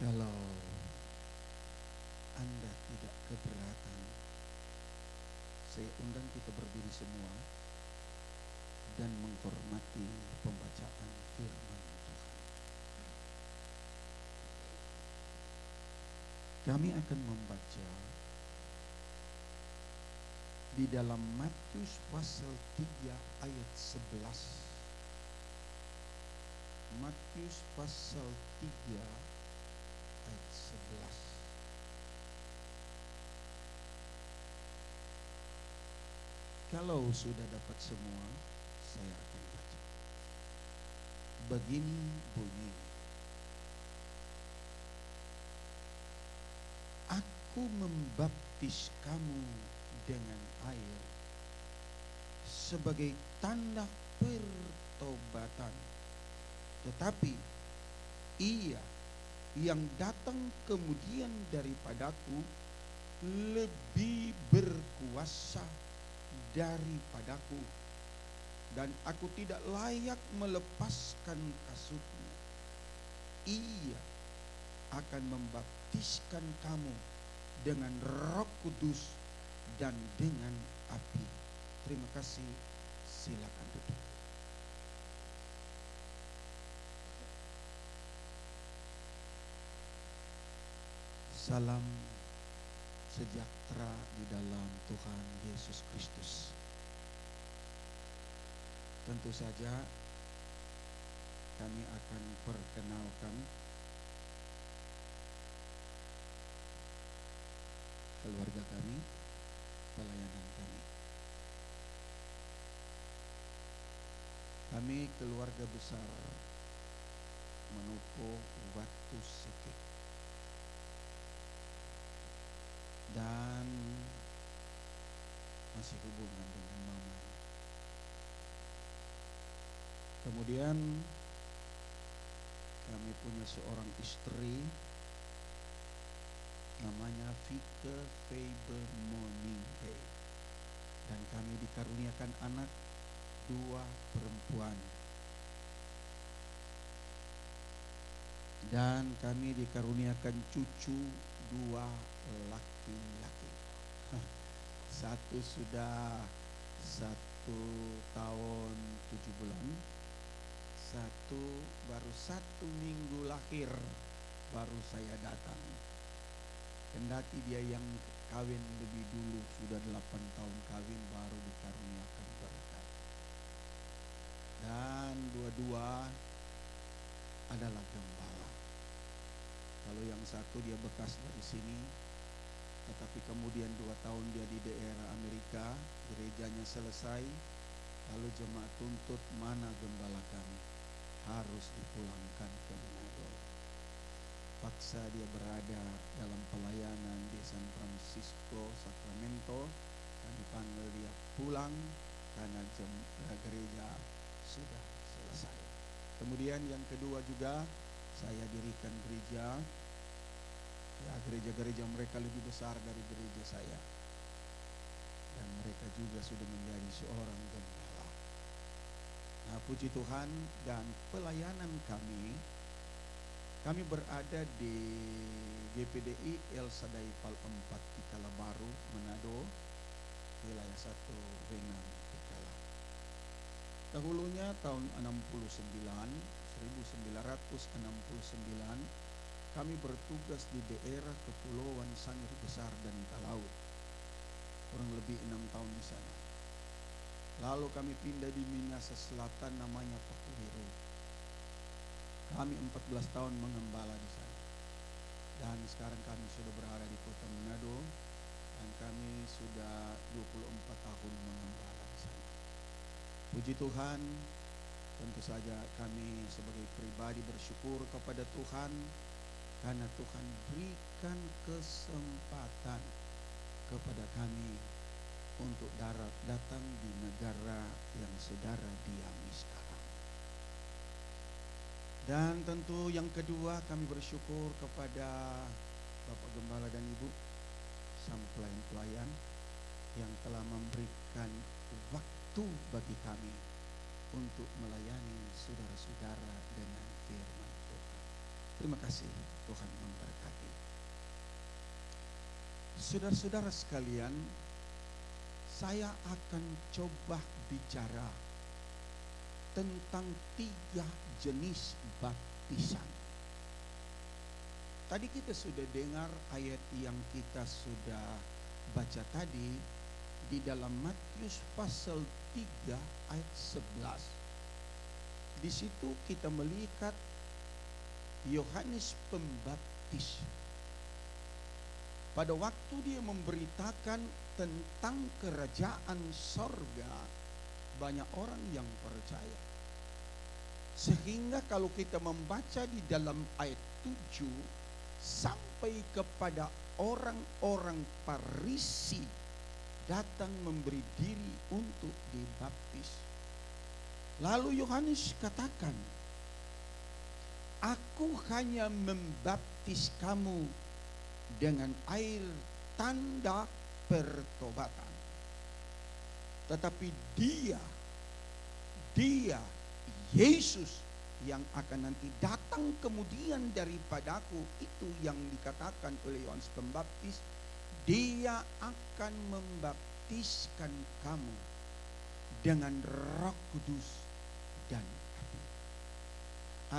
Kalau Anda tidak keberatan, saya undang kita berdiri semua dan menghormati pembacaan firman Tuhan. Kami akan membaca di dalam Matius pasal 3 ayat 11. Matius pasal 3 ayat 11. Kalau sudah dapat semua, saya akan baca. Begini bunyinya. Aku membaptis kamu dengan air sebagai tanda pertobatan. Tetapi ia yang datang kemudian daripadaku lebih berkuasa daripadaku, dan aku tidak layak melepaskan kasutnya. Ia akan membaptiskan kamu dengan Roh Kudus dan dengan api. Terima kasih, silakan duduk. Salam sejahtera di dalam Tuhan Yesus Kristus. Tentu saja kami akan perkenalkan keluarga kami, pelayanan kami. Kami keluarga besar Manopo Watu Seke, dan masih hubungan dengan mamanya. Kemudian kami punya seorang istri namanya Vike Faber Moninghe, dan kami dikaruniakan anak 2 perempuan, dan kami dikaruniakan cucu 2 laki-laki. Satu sudah 1 tahun 7 bulan, satu baru 1 minggu lahir, baru saya datang. Kendati dia yang kawin lebih dulu, sudah 8 tahun kawin baru dikaruniakan berkat. Dan dua-dua adalah gembala. Kalau yang satu dia bekas dari sini, tetapi kemudian 2 tahun dia di daerah Amerika, gerejanya selesai, lalu jemaat tuntut mana gembala kami, harus dipulangkan ke Manado. Paksa dia berada dalam pelayanan di San Francisco, Sacramento, dan dipanggil dia pulang karena gereja sudah selesai. Kemudian yang kedua juga saya dirikan gereja. Ya, gereja-gereja mereka lebih besar dari gereja saya, dan mereka juga sudah menjadi seorang gembala. Nah, puji Tuhan, dan pelayanan kami berada di GPDI El Sadai Pal 4 Tikala Baru, Manado, wilayah 1 Wenang Tikala. Dahulunya tahun 1969 kami bertugas di daerah Kepulauan Sangihe Besar dan Talaut, kurang lebih 6 tahun di sana. Lalu kami pindah di Minahasa Selatan, namanya Pakuwiru. Kami 14 tahun mengembala di sana. Dan sekarang kami sudah berada di kota Manado, dan kami sudah 24 tahun mengembala di sana. Puji Tuhan, tentu saja kami sebagai pribadi bersyukur kepada Tuhan, karena Tuhan berikan kesempatan kepada kami untuk datang di negara yang saudara diami sekarang. Dan tentu yang kedua, kami bersyukur kepada Bapak Gembala dan Ibu, sang pelayan-pelayan yang telah memberikan waktu bagi kami untuk melayani saudara-saudara dengan firman Tuhan. Terima kasih, Tuhan memberkati. Saudara-saudara sekalian, saya akan coba bicara tentang 3 jenis baptisan. Tadi kita sudah dengar ayat yang kita sudah baca tadi di dalam Matius pasal 3 ayat 11. Di situ kita melihat Yohanes Pembaptis. Pada waktu dia memberitakan tentang kerajaan sorga, banyak orang yang percaya. Sehingga kalau kita membaca di dalam ayat 7 sampai kepada orang-orang Farisi datang memberi diri untuk dibaptis. Lalu Yohanes katakan, aku hanya membaptis kamu dengan air tanda pertobatan. Tetapi dia Yesus yang akan nanti datang kemudian daripadaku, itu yang dikatakan oleh Yohanes Pembaptis, dia akan membaptiskan kamu dengan Roh Kudus dan api.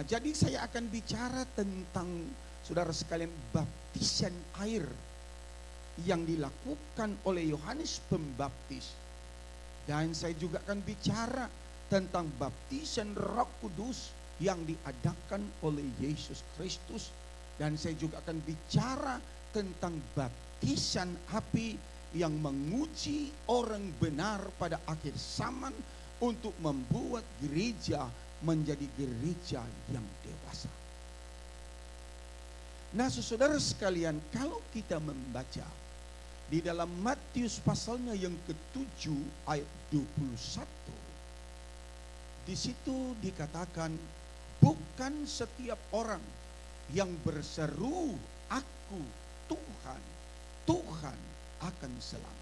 Jadi saya akan bicara tentang, saudara sekalian, baptisan air yang dilakukan oleh Yohanes Pembaptis. Dan saya juga akan bicara tentang baptisan Roh Kudus yang diadakan oleh Yesus Kristus. Dan saya juga akan bicara tentang baptisan api yang menguji orang benar pada akhir zaman untuk membuat gereja menjadi gereja yang dewasa. Nah, saudara sekalian, kalau kita membaca di dalam Matius pasalnya yang ke-7 ayat 21, di situ dikatakan, bukan setiap orang yang berseru aku Tuhan, Tuhan akan selamat.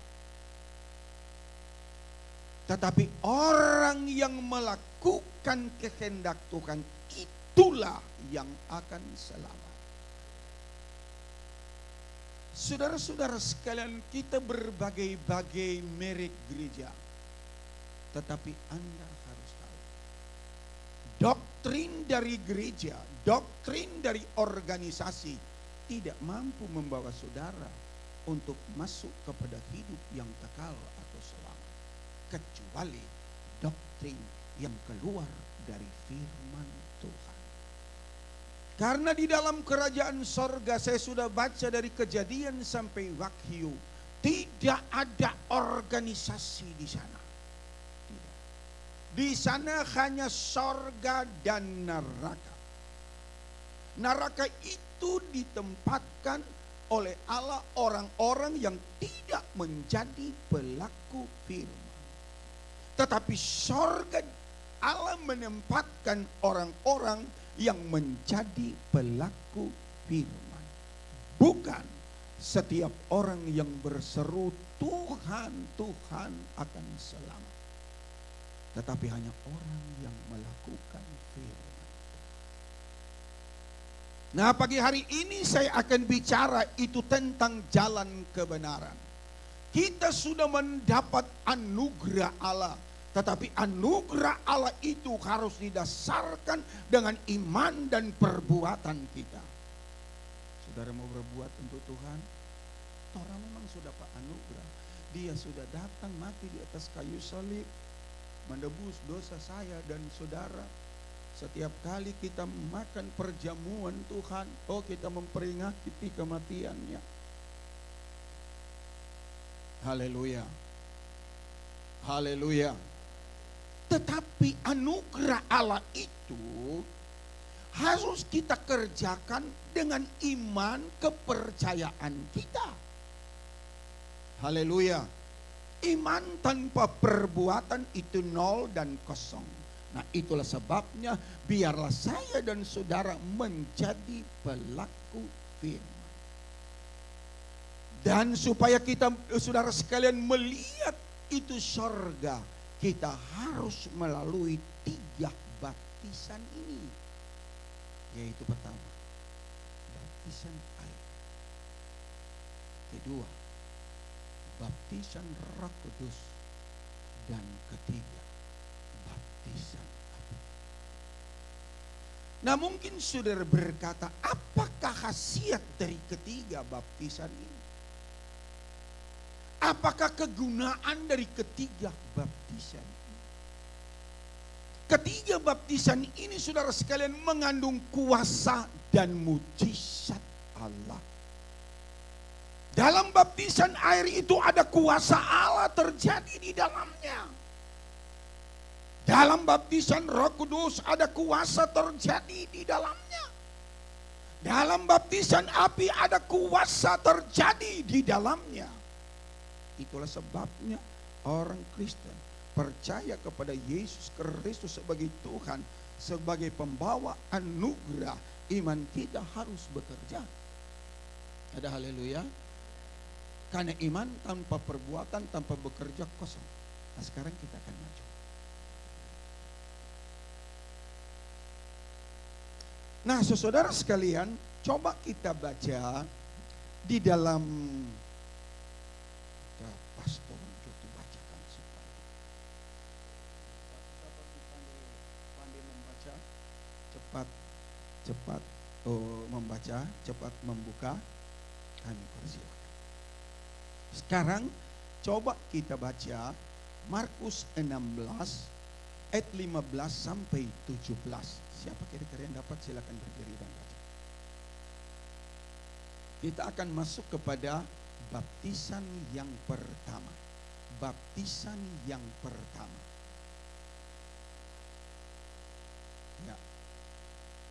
Tetapi orang yang melakukan kehendak Tuhan, itulah yang akan selamat. Saudara-saudara sekalian, kita berbagai-bagai merek gereja. Tetapi Anda harus tahu, doktrin dari gereja, doktrin dari organisasi tidak mampu membawa saudara untuk masuk kepada hidup yang kekal atau selamat, kecuali doktrin yang keluar dari firman Tuhan. Karena di dalam kerajaan sorga, saya sudah baca dari Kejadian sampai Wahyu, tidak ada organisasi di sana. Tidak. Di sana hanya sorga dan neraka. Neraka itu ditempatkan oleh Allah orang-orang yang tidak menjadi pelaku firman. Tetapi sorga, Allah menempatkan orang-orang yang menjadi pelaku firman. Bukan setiap orang yang berseru Tuhan, Tuhan akan selamat. Tetapi hanya orang yang melakukan firman. Nah, pagi hari ini saya akan bicara itu tentang jalan kebenaran. Kita sudah mendapat anugerah Allah, tetapi anugerah Allah itu harus didasarkan dengan iman dan perbuatan kita. Saudara mau berbuat untuk Tuhan? Torah memang sudah Pak anugerah. Dia sudah datang mati di atas kayu salib, menebus dosa saya dan saudara. Setiap kali kita makan perjamuan Tuhan, kita memperingati kematiannya. Haleluya. Haleluya. Tetapi anugerah Allah itu harus kita kerjakan dengan iman kepercayaan kita. Haleluya. Iman tanpa perbuatan itu nol dan kosong. Nah, itulah sebabnya biarlah saya dan saudara menjadi pelaku firman. Dan supaya kita, saudara sekalian, melihat itu sorga, kita harus melalui 3 baptisan ini. Yaitu pertama, baptisan air. Kedua, baptisan Roh Kudus. Dan ketiga, baptisan api. Nah, mungkin saudara berkata, apakah khasiat dari ketiga baptisan ini? Apakah kegunaan dari ketiga baptisan ini? Ketiga baptisan ini, saudara sekalian, mengandung kuasa dan mujizat Allah. Dalam baptisan air itu ada kuasa Allah terjadi di dalamnya. Dalam baptisan Roh Kudus ada kuasa terjadi di dalamnya. Dalam baptisan api ada kuasa terjadi di dalamnya. Itulah sebabnya orang Kristen percaya kepada Yesus Kristus sebagai Tuhan, sebagai pembawa anugerah. Iman kita harus bekerja. Ada haleluya. Karena iman tanpa perbuatan, tanpa bekerja kosong. Nah, sekarang kita akan maju. Nah, saudara sekalian, coba kita baca di dalam pastor untuk dibacakan supaya pandai membaca, cepat membaca, cepat membuka. Kami persilakan. Sekarang coba kita baca Markus 16 ayat 15 sampai 17. Siapa kira-kira yang dapat, silakan berdiri dan baca. Kita akan masuk kepada baptisan yang pertama. Baptisan yang pertama. Ya.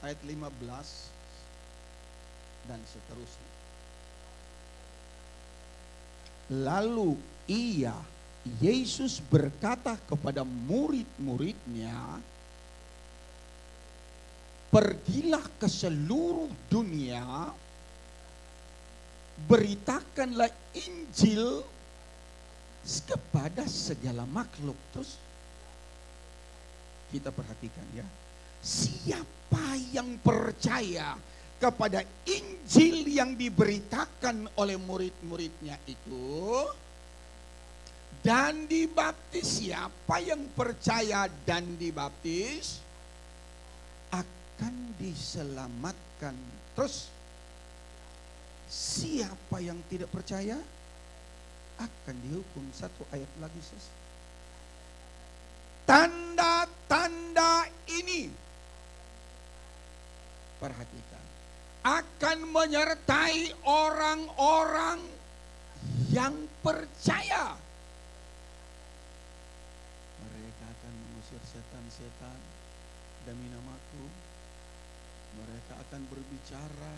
Ayat 15 dan seterusnya. Lalu Yesus berkata kepada murid-muridnya, pergilah ke seluruh dunia, beritakanlah Injil kepada segala makhluk. Terus kita perhatikan ya, siapa yang percaya kepada Injil yang diberitakan oleh murid-muridnya itu dan dibaptis, siapa yang percaya dan dibaptis akan diselamatkan. Terus siapa yang tidak percaya akan dihukum. Satu ayat lagi selesai. Tanda-tanda ini, perhatikan, akan menyertai orang-orang yang percaya. Mereka akan mengusir setan-setan demi namaku. Mereka akan berbicara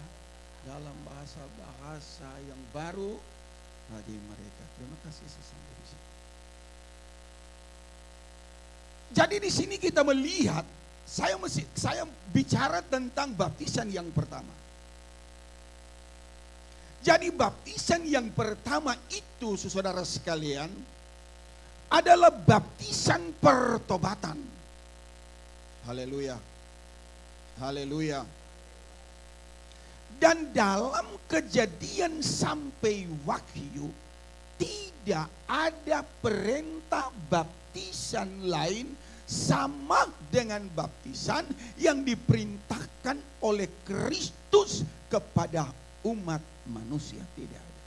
dalam bahasa-bahasa yang baru bagi mereka. Terima kasih sampai di sini. Jadi di sini kita melihat, saya bicara tentang baptisan yang pertama. Jadi baptisan yang pertama itu, saudara sekalian, adalah baptisan pertobatan. Haleluya. Haleluya. Dan dalam Kejadian sampai Wahyu tidak ada perintah baptisan lain sama dengan baptisan yang diperintahkan oleh Kristus kepada umat manusia. Tidak ada.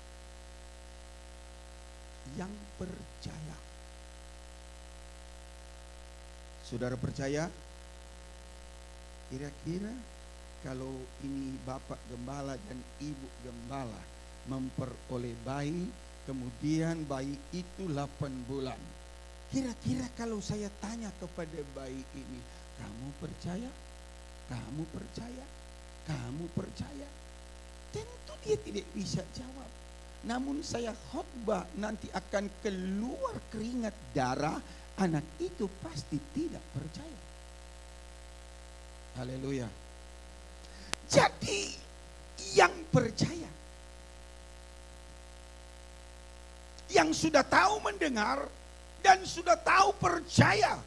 Yang percaya. Saudara percaya? Kira-kira kalau ini Bapak Gembala dan Ibu Gembala memperoleh bayi, kemudian bayi itu 8 bulan. Kira-kira kalau saya tanya kepada bayi ini, kamu percaya? Kamu percaya? Kamu percaya? Tentu dia tidak bisa jawab. Namun saya khotbah nanti akan keluar keringat darah, anak itu pasti tidak percaya. Haleluya. Jadi yang percaya, yang sudah tahu mendengar dan sudah tahu percaya,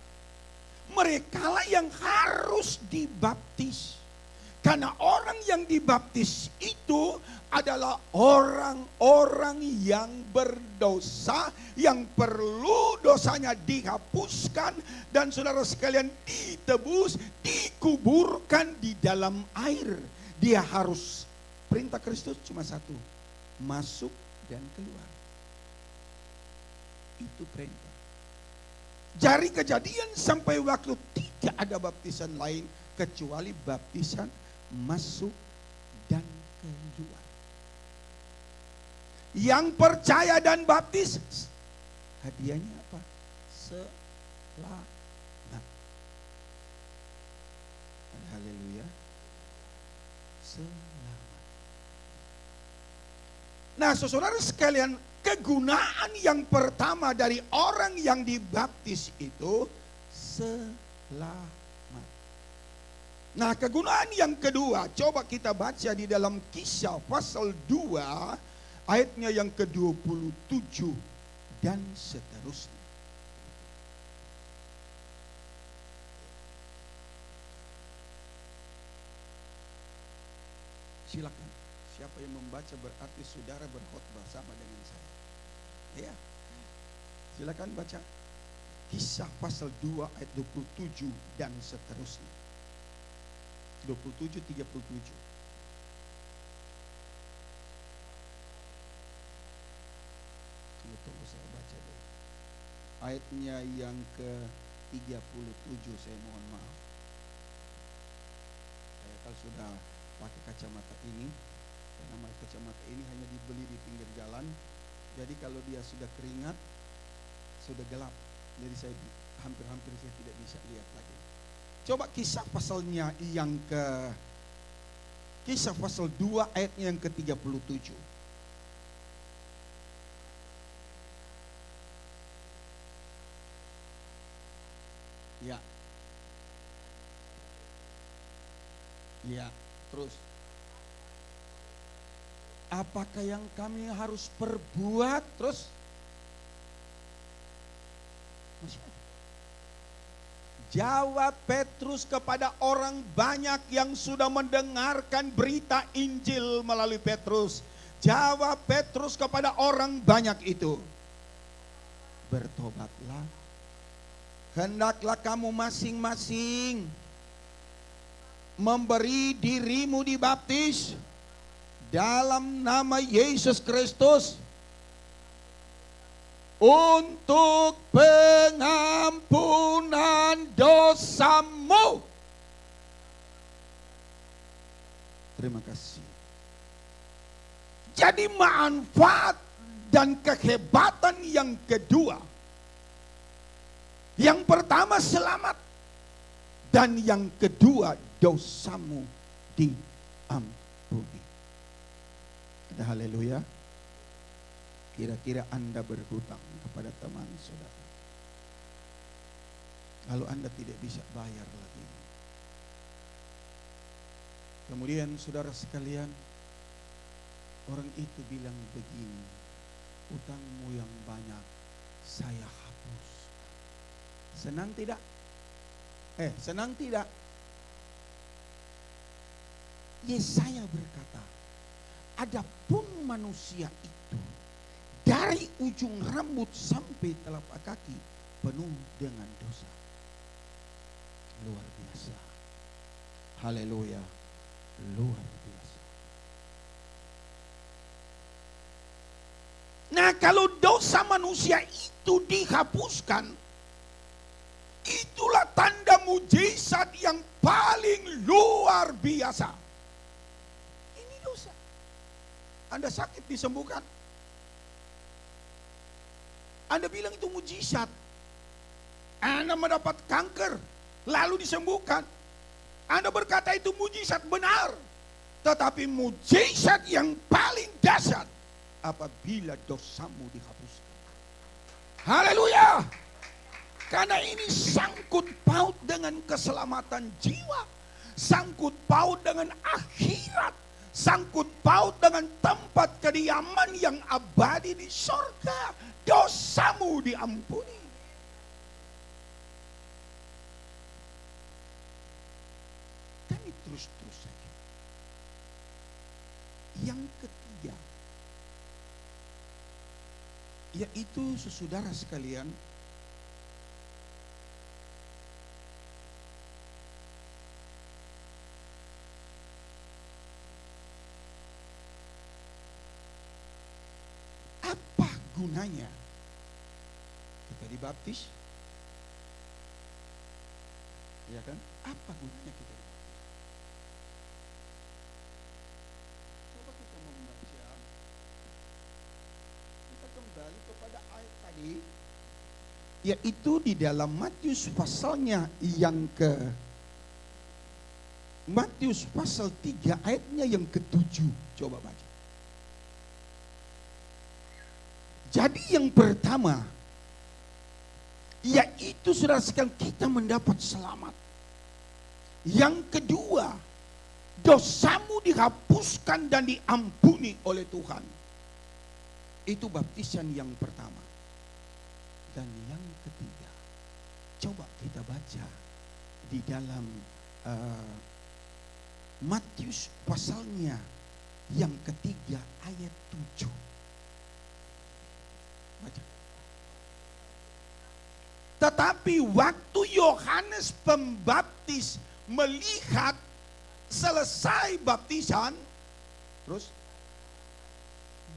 merekalah yang harus dibaptis. Karena orang yang dibaptis itu adalah orang-orang yang berdosa, yang perlu dosanya dihapuskan, dan saudara sekalian ditebus, dikuburkan di dalam air. Dia harus, perintah Kristus cuma satu, masuk dan keluar. Itu perintah. Dari Kejadian sampai waktu tidak ada baptisan lain kecuali baptisan masuk dan keluar. Yang percaya dan baptis, hadiahnya apa? Selamat. Haleluya. Selamat. Nah, saudara sekalian, kegunaan yang pertama dari orang yang dibaptis itu selamat. Nah, kegunaan yang kedua, coba kita baca di dalam Kisah pasal 2 ayatnya yang ke-27 dan seterusnya. Silakan, siapa yang membaca berarti saudara berkhotbah sama dengan saya. Ya, silakan baca Kisah pasal 2 ayat 27 dan seterusnya. 27, 37. Tunggu saya baca dulu. Ayatnya yang ke-37, saya mohon maaf. Saya kalau sudah pakai kacamata ini, karena kacamata ini hanya dibeli di pinggir jalan. Jadi kalau dia sudah keringat, sudah gelap. Jadi saya hampir-hampir saya tidak bisa lihat lagi. Coba Kisah pasalnya yang Kisah pasal 2 ayatnya yang ke-37. Ya. Ya, terus. Apakah yang kami harus perbuat? Terus. Masih ada. Jawab Petrus kepada orang banyak yang sudah mendengarkan berita Injil melalui Petrus. Jawab Petrus kepada orang banyak itu. Bertobatlah. Hendaklah kamu masing-masing memberi dirimu dibaptis dalam nama Yesus Kristus untuk pengampunan dosamu. Terima kasih. Jadi manfaat dan kehebatan yang kedua. Yang pertama selamat. Dan yang kedua dosamu diampuni. Haleluya. Kira-kira Anda berhutang kepada teman saudara. Kalau Anda tidak bisa bayar lagi. Kemudian saudara sekalian, orang itu bilang begini, utangmu yang banyak saya hapus. Senang tidak? Senang tidak? Yesaya berkata, adapun manusia itu dari ujung rambut sampai telapak kaki penuh dengan dosa. Luar biasa. Haleluya. Luar biasa. Nah, kalau dosa manusia itu dihapuskan, itulah tanda mujizat yang paling luar biasa. Ini dosa. Anda sakit disembuhkan. Anda bilang itu mujizat. Anda mendapat kanker lalu disembuhkan. Anda berkata itu mujizat, benar. Tetapi mujizat yang paling dahsyat apabila dosamu dihapuskan. Haleluya. Karena ini sangkut paut dengan keselamatan jiwa. Sangkut paut dengan akhirat. Sangkut paut dengan tempat kediaman yang abadi di surga. Dosamu diampuni. Kami terus saja. Yang ketiga, yaitu saudara sekalian, apa gunanya kita dibaptis? Ya kan? Apa gunanya kita dibaptis? Coba kita membaca, kita kembali kepada ayat tadi, yaitu di dalam Matius pasalnya yang Matius pasal 3 ayatnya yang ke-7. Coba baca. Jadi yang pertama, yaitu saudara sekalian, kita mendapat selamat. Yang kedua, dosamu dihapuskan dan diampuni oleh Tuhan. Itu baptisan yang pertama. Dan yang ketiga, coba kita baca di dalam Matius pasalnya yang ketiga ayat 7. Baca. Tetapi waktu Yohanes Pembaptis melihat selesai baptisan, terus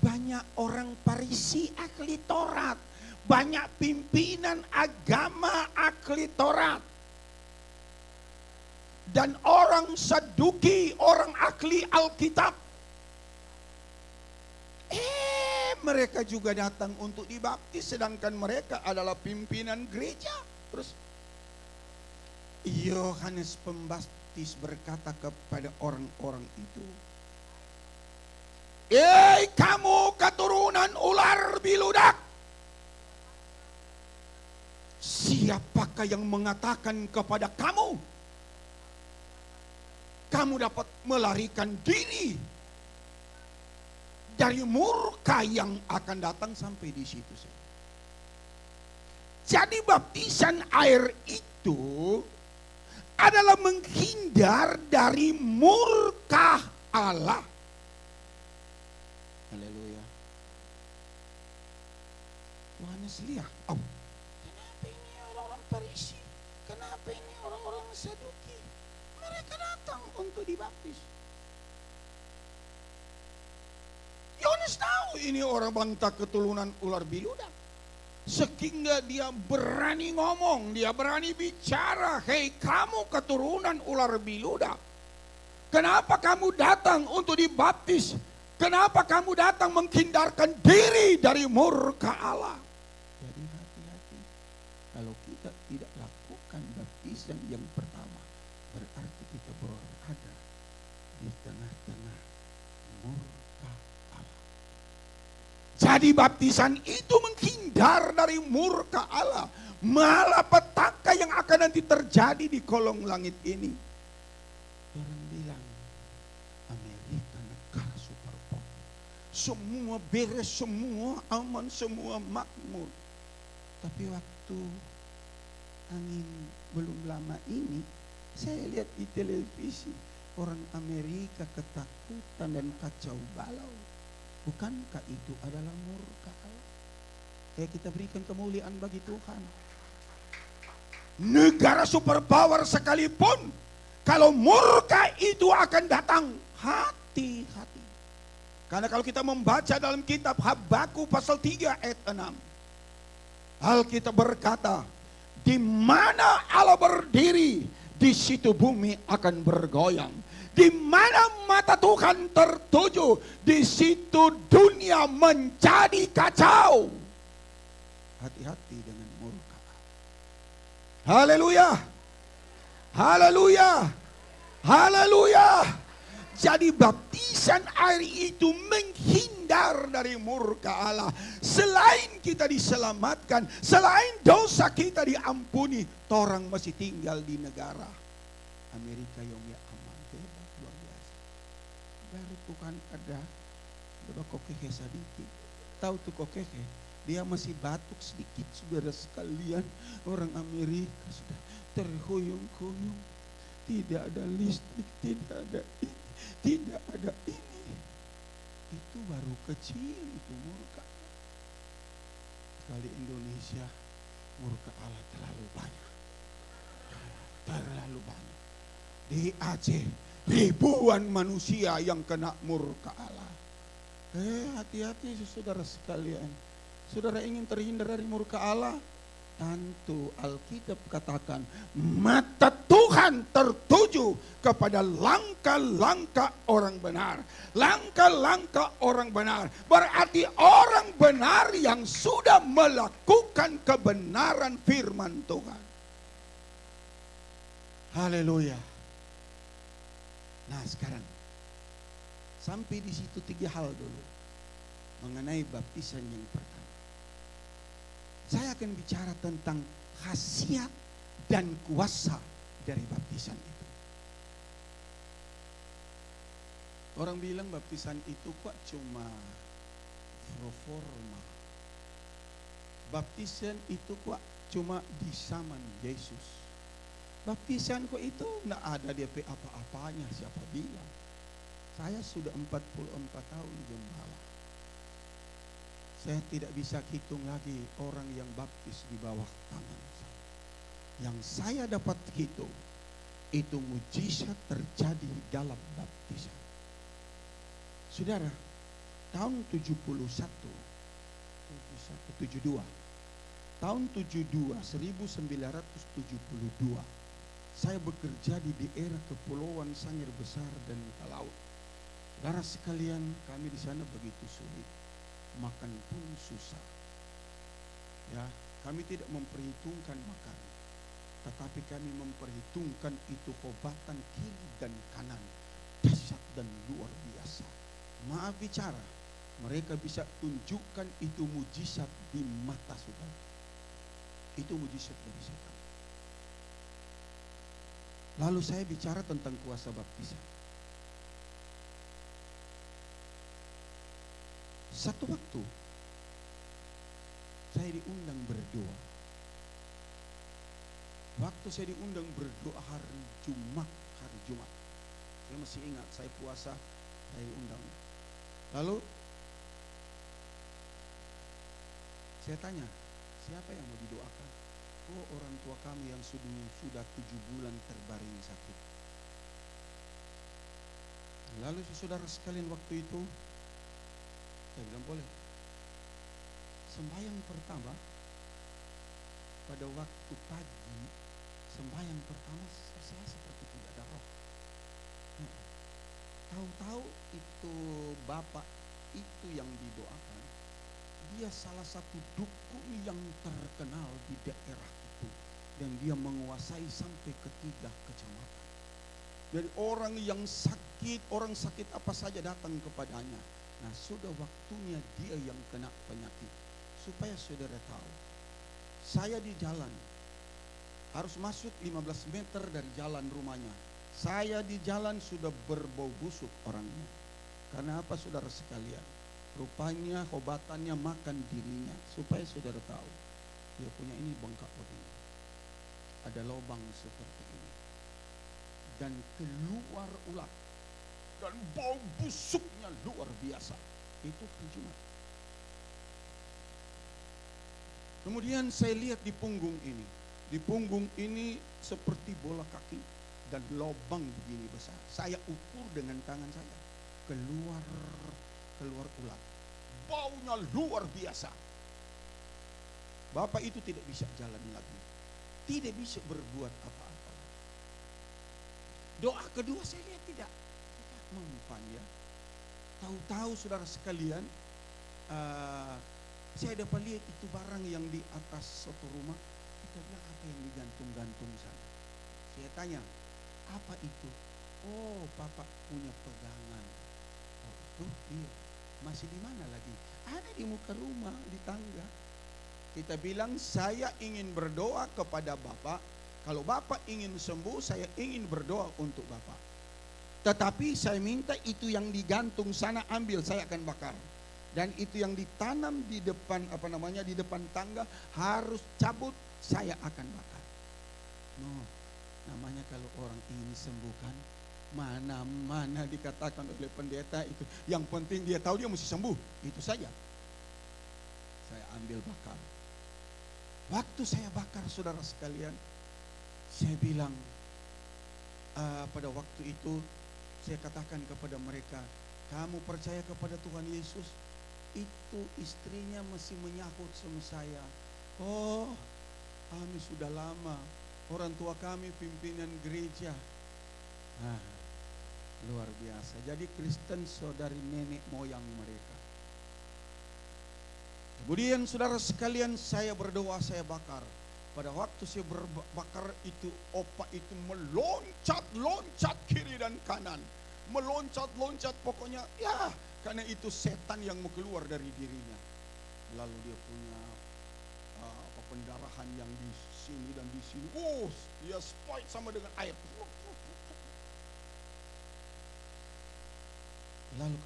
banyak orang Farisi ahli Taurat, banyak pimpinan agama ahli Taurat, dan orang Saduki, orang ahli Alkitab. Mereka juga datang untuk dibaptis, sedangkan mereka adalah pimpinan gereja. Terus Yohanes Pembaptis berkata kepada orang-orang itu, kamu keturunan ular biludak, siapakah yang mengatakan kepada kamu dapat melarikan diri dari murka yang akan datang? Sampai di situ saja. Jadi baptisan air itu adalah menghindar dari murka Allah. Haleluya. Yohanes lihat, kenapa ini orang-orang Farisi? Kenapa ini orang-orang Saduki? Mereka datang untuk dibaptis. Yohanes tahu ini orang bangsa keturunan ular biludak. Sehingga dia berani ngomong, dia berani bicara, hei kamu keturunan ular biludak, kenapa kamu datang untuk dibaptis? Kenapa kamu datang menghindarkan diri dari murka Allah? Jadi hati-hati, kalau kita tidak lakukan baptisan yang pertama, berarti kita berada di tengah-tengah murka Allah. Jadi baptisan itu menghindar dari murka Allah, malapetaka yang akan nanti terjadi di kolong langit ini. Orang bilang Amerika negara superpower, semua beres, semua aman, semua makmur. Tapi waktu angin belum lama ini, saya lihat di televisi orang Amerika ketakutan dan kacau balau. Bukankah itu adalah murka Allah? Kita berikan kemuliaan bagi Tuhan. Negara superpower sekalipun, kalau murka itu akan datang, hati-hati. Karena kalau kita membaca dalam kitab Habakuk pasal 3 ayat 6, Alkitab berkata, di mana Allah berdiri, di situ bumi akan bergoyang. Di mana mata Tuhan tertuju, di situ dunia menjadi kacau. Hati-hati dengan murka. Haleluya. Haleluya. Haleluya. Jadi baptisan air itu menghindar dari murka Allah. Selain kita diselamatkan, selain dosa kita diampuni, orang masih tinggal di negara Amerika yang aman, bebas, luar biasa. Baru Tuhan ada kokeke sedikit. Tahu tuh kokeke? Dia masih batuk sedikit, saudara sekalian. Orang Amerika sudah terhuyung-huyung. Tidak ada listrik, tidak ada ini, tidak ada ini. Itu baru kecil itu murka. Kali Indonesia murka Allah terlalu banyak. Terlalu banyak. Di Aceh ribuan manusia yang kena murka Allah. Hati-hati saudara sekalian. Saudara ingin terhindar dari murka Allah? Tentu Alkitab katakan mata Tuhan tertuju kepada langkah-langkah orang benar. Langkah-langkah orang benar berarti orang benar yang sudah melakukan kebenaran firman Tuhan. Haleluya. Nah sekarang sampai di situ 3 hal dulu mengenai baptisan yang pertama. Saya akan bicara tentang khasiat dan kuasa dari baptisan itu. Orang bilang baptisan itu kok cuma proforma. Baptisan itu kok cuma di zaman Yesus. Baptisan kok itu enggak ada DP apa-apanya, siapa bilang. Saya sudah 44 tahun gembala. Saya tidak bisa hitung lagi orang yang baptis di bawah tangan saya. Yang saya dapat hitung, itu mujizat terjadi dalam baptisan. Saudara, tahun 72, tahun 1972, saya bekerja di daerah Kepulauan Sangir Besar dan Talaut. Saudara sekalian, kami di sana begitu sulit. Makan pun susah. Ya, kami tidak memperhitungkan makan, tetapi kami memperhitungkan itu obatan kiri dan kanan, dahsyat dan luar biasa. Maaf bicara, mereka bisa tunjukkan itu mujizat di mata saudara. Itu mujizat dari setan. Lalu saya bicara tentang kuasa baptisan. Satu waktu saya diundang berdoa. Waktu saya diundang berdoa hari Jumat. Saya masih ingat, saya puasa, saya diundang. Lalu saya tanya, siapa yang mau didoakan? Oh, orang tua kami yang sudah 7 bulan terbaring sakit. Lalu saudara sekalian waktu itu saya bilang boleh. Sembahyang pertama pada waktu pagi, sembahyang pertama saya seperti tidak ada roh. Tahu-tahu itu bapak itu yang didoakan, dia salah satu dukun yang terkenal di daerah itu, dan dia menguasai sampai ke 3 kecamatan. Jadi orang yang sakit, orang sakit apa saja datang kepadanya. Nah sudah waktunya dia yang kena penyakit. Supaya saudara tahu, saya di jalan, harus masuk 15 meter dari jalan rumahnya. Saya di jalan sudah berbau busuk orangnya. Karena apa saudara sekalian? Rupanya obatannya makan dirinya. Supaya saudara tahu, dia punya ini bengkak begini. Ada lubang seperti ini. Dan keluar ulat. Dan bau busuknya luar biasa. Itu hari Jumat. Kemudian saya lihat di punggung ini. Di punggung ini seperti bola kaki dan lubang begini besar. Saya ukur dengan tangan saya. Keluar ulat. Baunya luar biasa. Bapak itu tidak bisa jalan lagi. Tidak bisa berbuat apa-apa. Doa kedua saya lihat tidak mempan ya. Tahu-tahu saudara sekalian, saya dapat lihat itu barang yang di atas satu rumah. Kita bilang apa yang digantung-gantung sana. Saya tanya, apa itu? Oh, Bapak punya pegangan. Oh, itu iya. Masih di mana lagi? Ada di muka rumah, di tangga. Kita bilang, saya ingin berdoa kepada Bapak. Kalau Bapak ingin sembuh, saya ingin berdoa untuk Bapak. Tetapi saya minta itu yang digantung sana ambil, saya akan bakar. Dan itu yang ditanam di depan di depan tangga harus cabut, saya akan bakar. No, namanya kalau orang ingin sembuhkan, Mana-mana dikatakan oleh pendeta itu. Yang penting dia tahu dia mesti sembuh. Itu saja. Saya ambil bakar. Waktu saya bakar, saudara sekalian, saya bilang pada waktu itu, saya katakan kepada mereka, kamu percaya kepada Tuhan Yesus? Itu istrinya masih menyahut sama saya. Oh, kami sudah lama. Orang tua kami pimpinan gereja. Nah, luar biasa. Jadi Kristen saudari nenek moyang mereka. Kemudian saudara sekalian, saya berdoa, saya bakar. Pada waktu saya berbakar itu, opak itu meloncat-loncat kiri dan kanan. Meloncat-loncat pokoknya, ya, karena itu setan yang mau keluar dari dirinya. Lalu dia punya pendarahan yang di sini dan di sini. Oh, dia spike sama dengan air. Lalu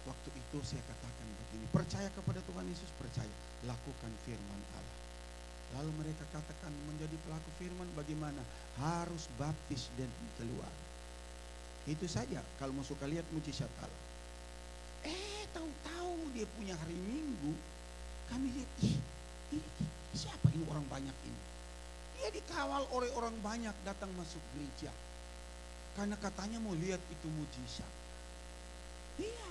waktu itu saya katakan begini, percaya kepada Tuhan Yesus, percaya, lakukan firman Allah. Lalu mereka katakan, menjadi pelaku firman bagaimana? Harus baptis dan keluar. Itu saja. Kalau mau suka lihat mujizat Allah. Tahu-tahu dia punya hari Minggu, kami lihat, ini siapa ini orang banyak ini? Dia dikawal oleh orang banyak datang masuk gereja. Karena katanya mau lihat itu mujizat. Iya.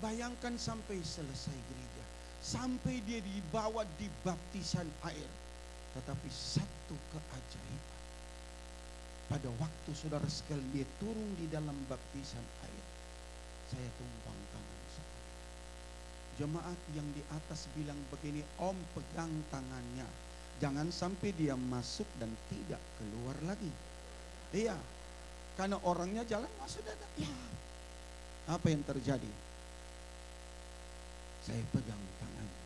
Bayangkan sampai selesai gereja, sampai dia dibawa di baptisan air. Tetapi satu keajaiban, pada waktu saudara sekalian dia turun di dalam baptisan air, saya tumpang tangan saya. Jemaat yang di atas bilang begini, Om pegang tangannya, jangan sampai dia masuk dan tidak keluar lagi. Iya, karena orangnya jalan masuk dan ya. Apa yang terjadi? Saya pegang tangannya.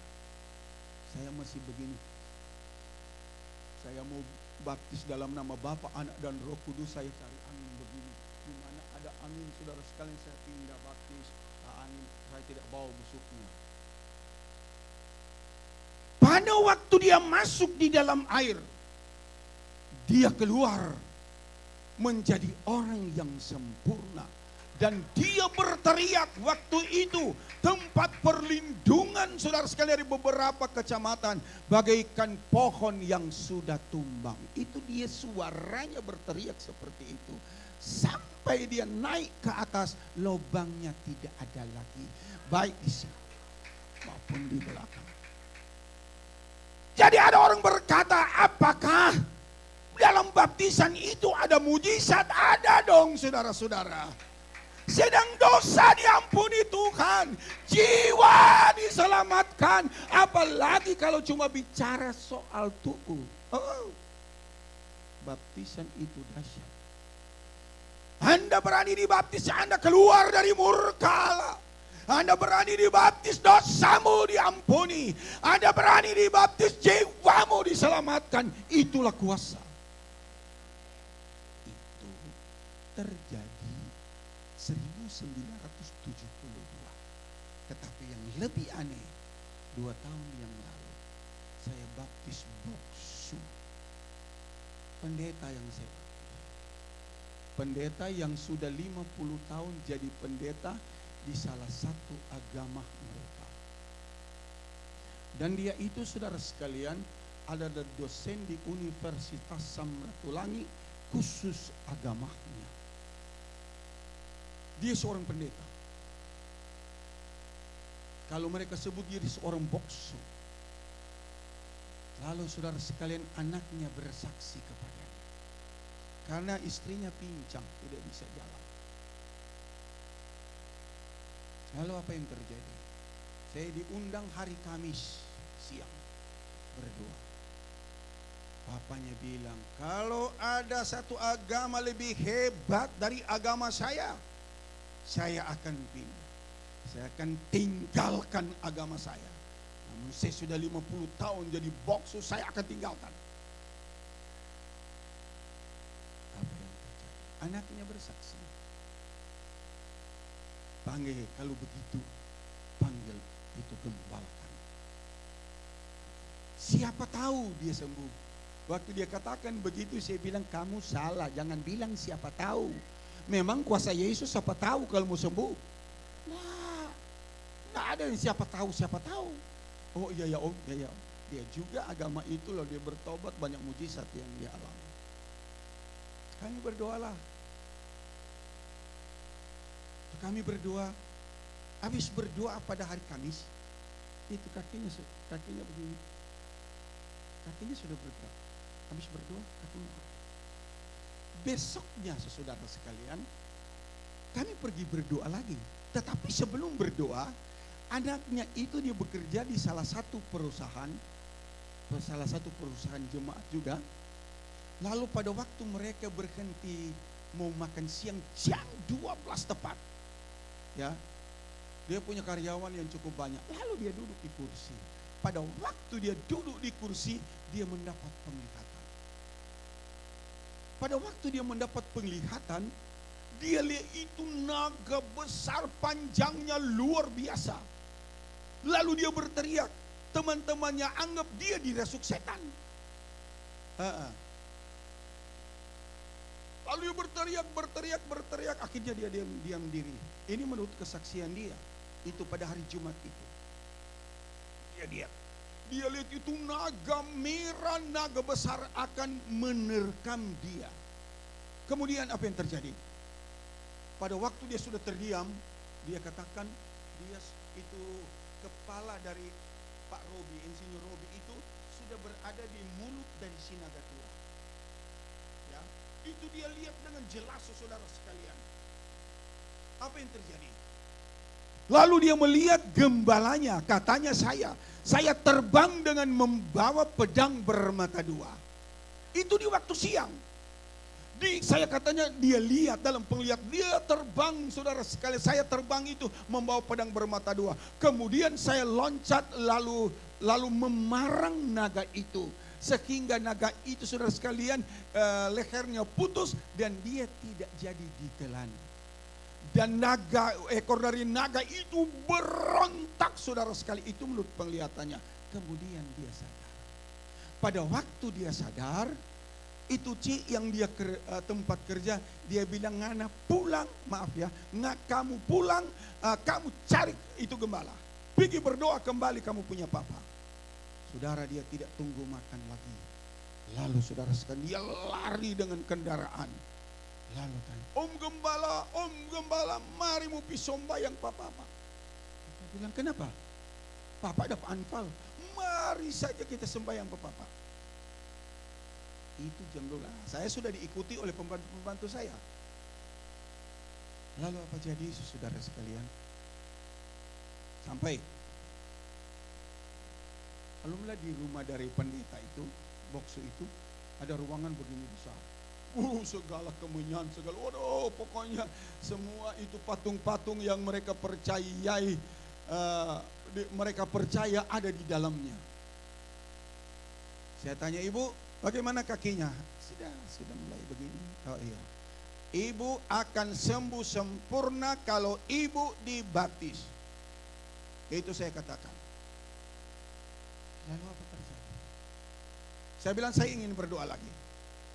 Saya masih begini. Saya mau baptis dalam nama Bapa, Anak dan Roh Kudus. Saya cari angin begini. Di mana ada angin, saudara sekalian, saya pindah baptis. Angin, saya tidak bawa busuknya. Pada waktu dia masuk di dalam air, dia keluar menjadi orang yang sempurna. Dan dia berteriak waktu itu, tempat perlindungan saudara sekalian dari beberapa kecamatan bagaikan pohon yang sudah tumbang. Itu dia suaranya berteriak seperti itu. Sampai dia naik ke atas, lubangnya tidak ada lagi. Baik di sini maupun di belakang. Jadi ada orang berkata, apakah dalam baptisan itu ada mujizat? Ada dong saudara-saudara. Sedang dosa diampuni Tuhan, jiwa diselamatkan, apalagi kalau cuma bicara soal tubuh. Oh, baptisan itu dahsyat. Anda berani dibaptis, Anda keluar dari murka Allah. Anda berani dibaptis, dosamu diampuni. Anda berani dibaptis, jiwamu diselamatkan. Itulah kuasa. Itu terjadi 1972. Tetapi yang lebih aneh, 2 tahun yang lalu saya baptis boksu. Pendeta yang saya baptis, pendeta yang sudah 50 tahun jadi pendeta di salah satu agama mereka. Dan dia itu saudara sekalian adalah dosen di Universitas Samratulangi khusus agamanya. Dia seorang pendeta. Kalau mereka sebut dia seorang boksu. Lalu saudara sekalian anaknya bersaksi kepadanya. Karena istrinya pincang, tidak bisa jalan. Lalu apa yang terjadi? Saya diundang hari Kamis siang berdoa. Papanya bilang, kalau ada satu agama lebih hebat dari agama saya akan pindah. Saya akan tinggalkan agama saya. Namun saya sudah 50 tahun jadi boksu, saya akan tinggalkan. Apa yang terjadi? Anaknya bersaksi. Panggil, kalau begitu, panggil itu gembalakan. Siapa tahu dia sembuh. Waktu dia katakan begitu, saya bilang, kamu salah, jangan bilang siapa tahu. Memang kuasa Yesus siapa tahu kalau mau sembuh. Nah, nggak ada yang siapa tahu. Oh iya ya om, iya ya om. Dia juga agama itu loh, dia bertobat, banyak mujizat yang dia alami. Kami berdoalah. Kami berdoa. Habis berdoa pada hari Kamis, itu kakinya begini. Kakinya sudah bergerak. Habis berdoa, kakinya. Besoknya saudara sekalian, kami pergi berdoa lagi. Tetapi sebelum berdoa, anaknya itu dia bekerja di salah satu perusahaan jemaat juga. Lalu pada waktu mereka berhenti mau makan siang jam 12 tepat, ya, dia punya karyawan yang cukup banyak. Lalu dia duduk di kursi. Pada waktu dia duduk di kursi, dia mendapat penglihatan. Pada waktu dia mendapat penglihatan, dia lihat itu naga besar, panjangnya luar biasa. Lalu dia berteriak, teman-temannya anggap dia dirasuk setan. Lalu dia berteriak, akhirnya dia diam diri. Ini menurut kesaksian dia, itu pada hari Jumat itu. Dia lihat itu naga merah, naga besar akan menerkam dia. Kemudian apa yang terjadi? Pada waktu dia sudah terdiam, dia katakan dia itu kepala dari Pak Robi, Insinyur Robi itu sudah berada di mulut dari si naga tua. Ya, itu dia lihat dengan jelas saudara sekalian. Apa yang terjadi? Lalu dia melihat gembalanya, katanya saya terbang dengan membawa pedang bermata dua. Itu di waktu siang. Saya katanya dia lihat dalam penglihatan, dia terbang saudara sekalian, saya terbang itu membawa pedang bermata dua. Kemudian saya loncat lalu memarang naga itu. Sehingga naga itu saudara sekalian lehernya putus dan dia tidak jadi ditelan. Dan ekor dari naga itu berontak saudara sekali, itu menurut penglihatannya. Kemudian dia sadar. Pada waktu dia sadar, itu yang dia tempat kerja, dia bilang, Ngana pulang, maaf ya, kamu pulang, kamu cari itu gembala. Pergi berdoa kembali, kamu punya papa. Saudara, dia tidak tunggu makan lagi. Lalu saudara sekalian, dia lari dengan kendaraan. Lalu tanya, Om Gembala, mari mau sembahyang papa. Dia bilang, kenapa? Papa dapat anfal. Mari saja kita sembahyang papa. Itu jam 12. Saya sudah diikuti oleh pembantu-pembantu saya. Lalu apa jadi saudara sekalian? Sampai lalu di rumah dari pendeta itu, boksu itu, ada ruangan begini besar. Segala kemenyan, waduh, pokoknya semua itu patung-patung yang mereka percayai, mereka percaya ada di dalamnya. Saya tanya, Ibu, bagaimana kakinya? Sudah mulai begini. Oh iya. Ibu akan sembuh sempurna kalau ibu dibaptis. Itu saya katakan. Lalu apa terjadi? Saya bilang saya ingin berdoa lagi.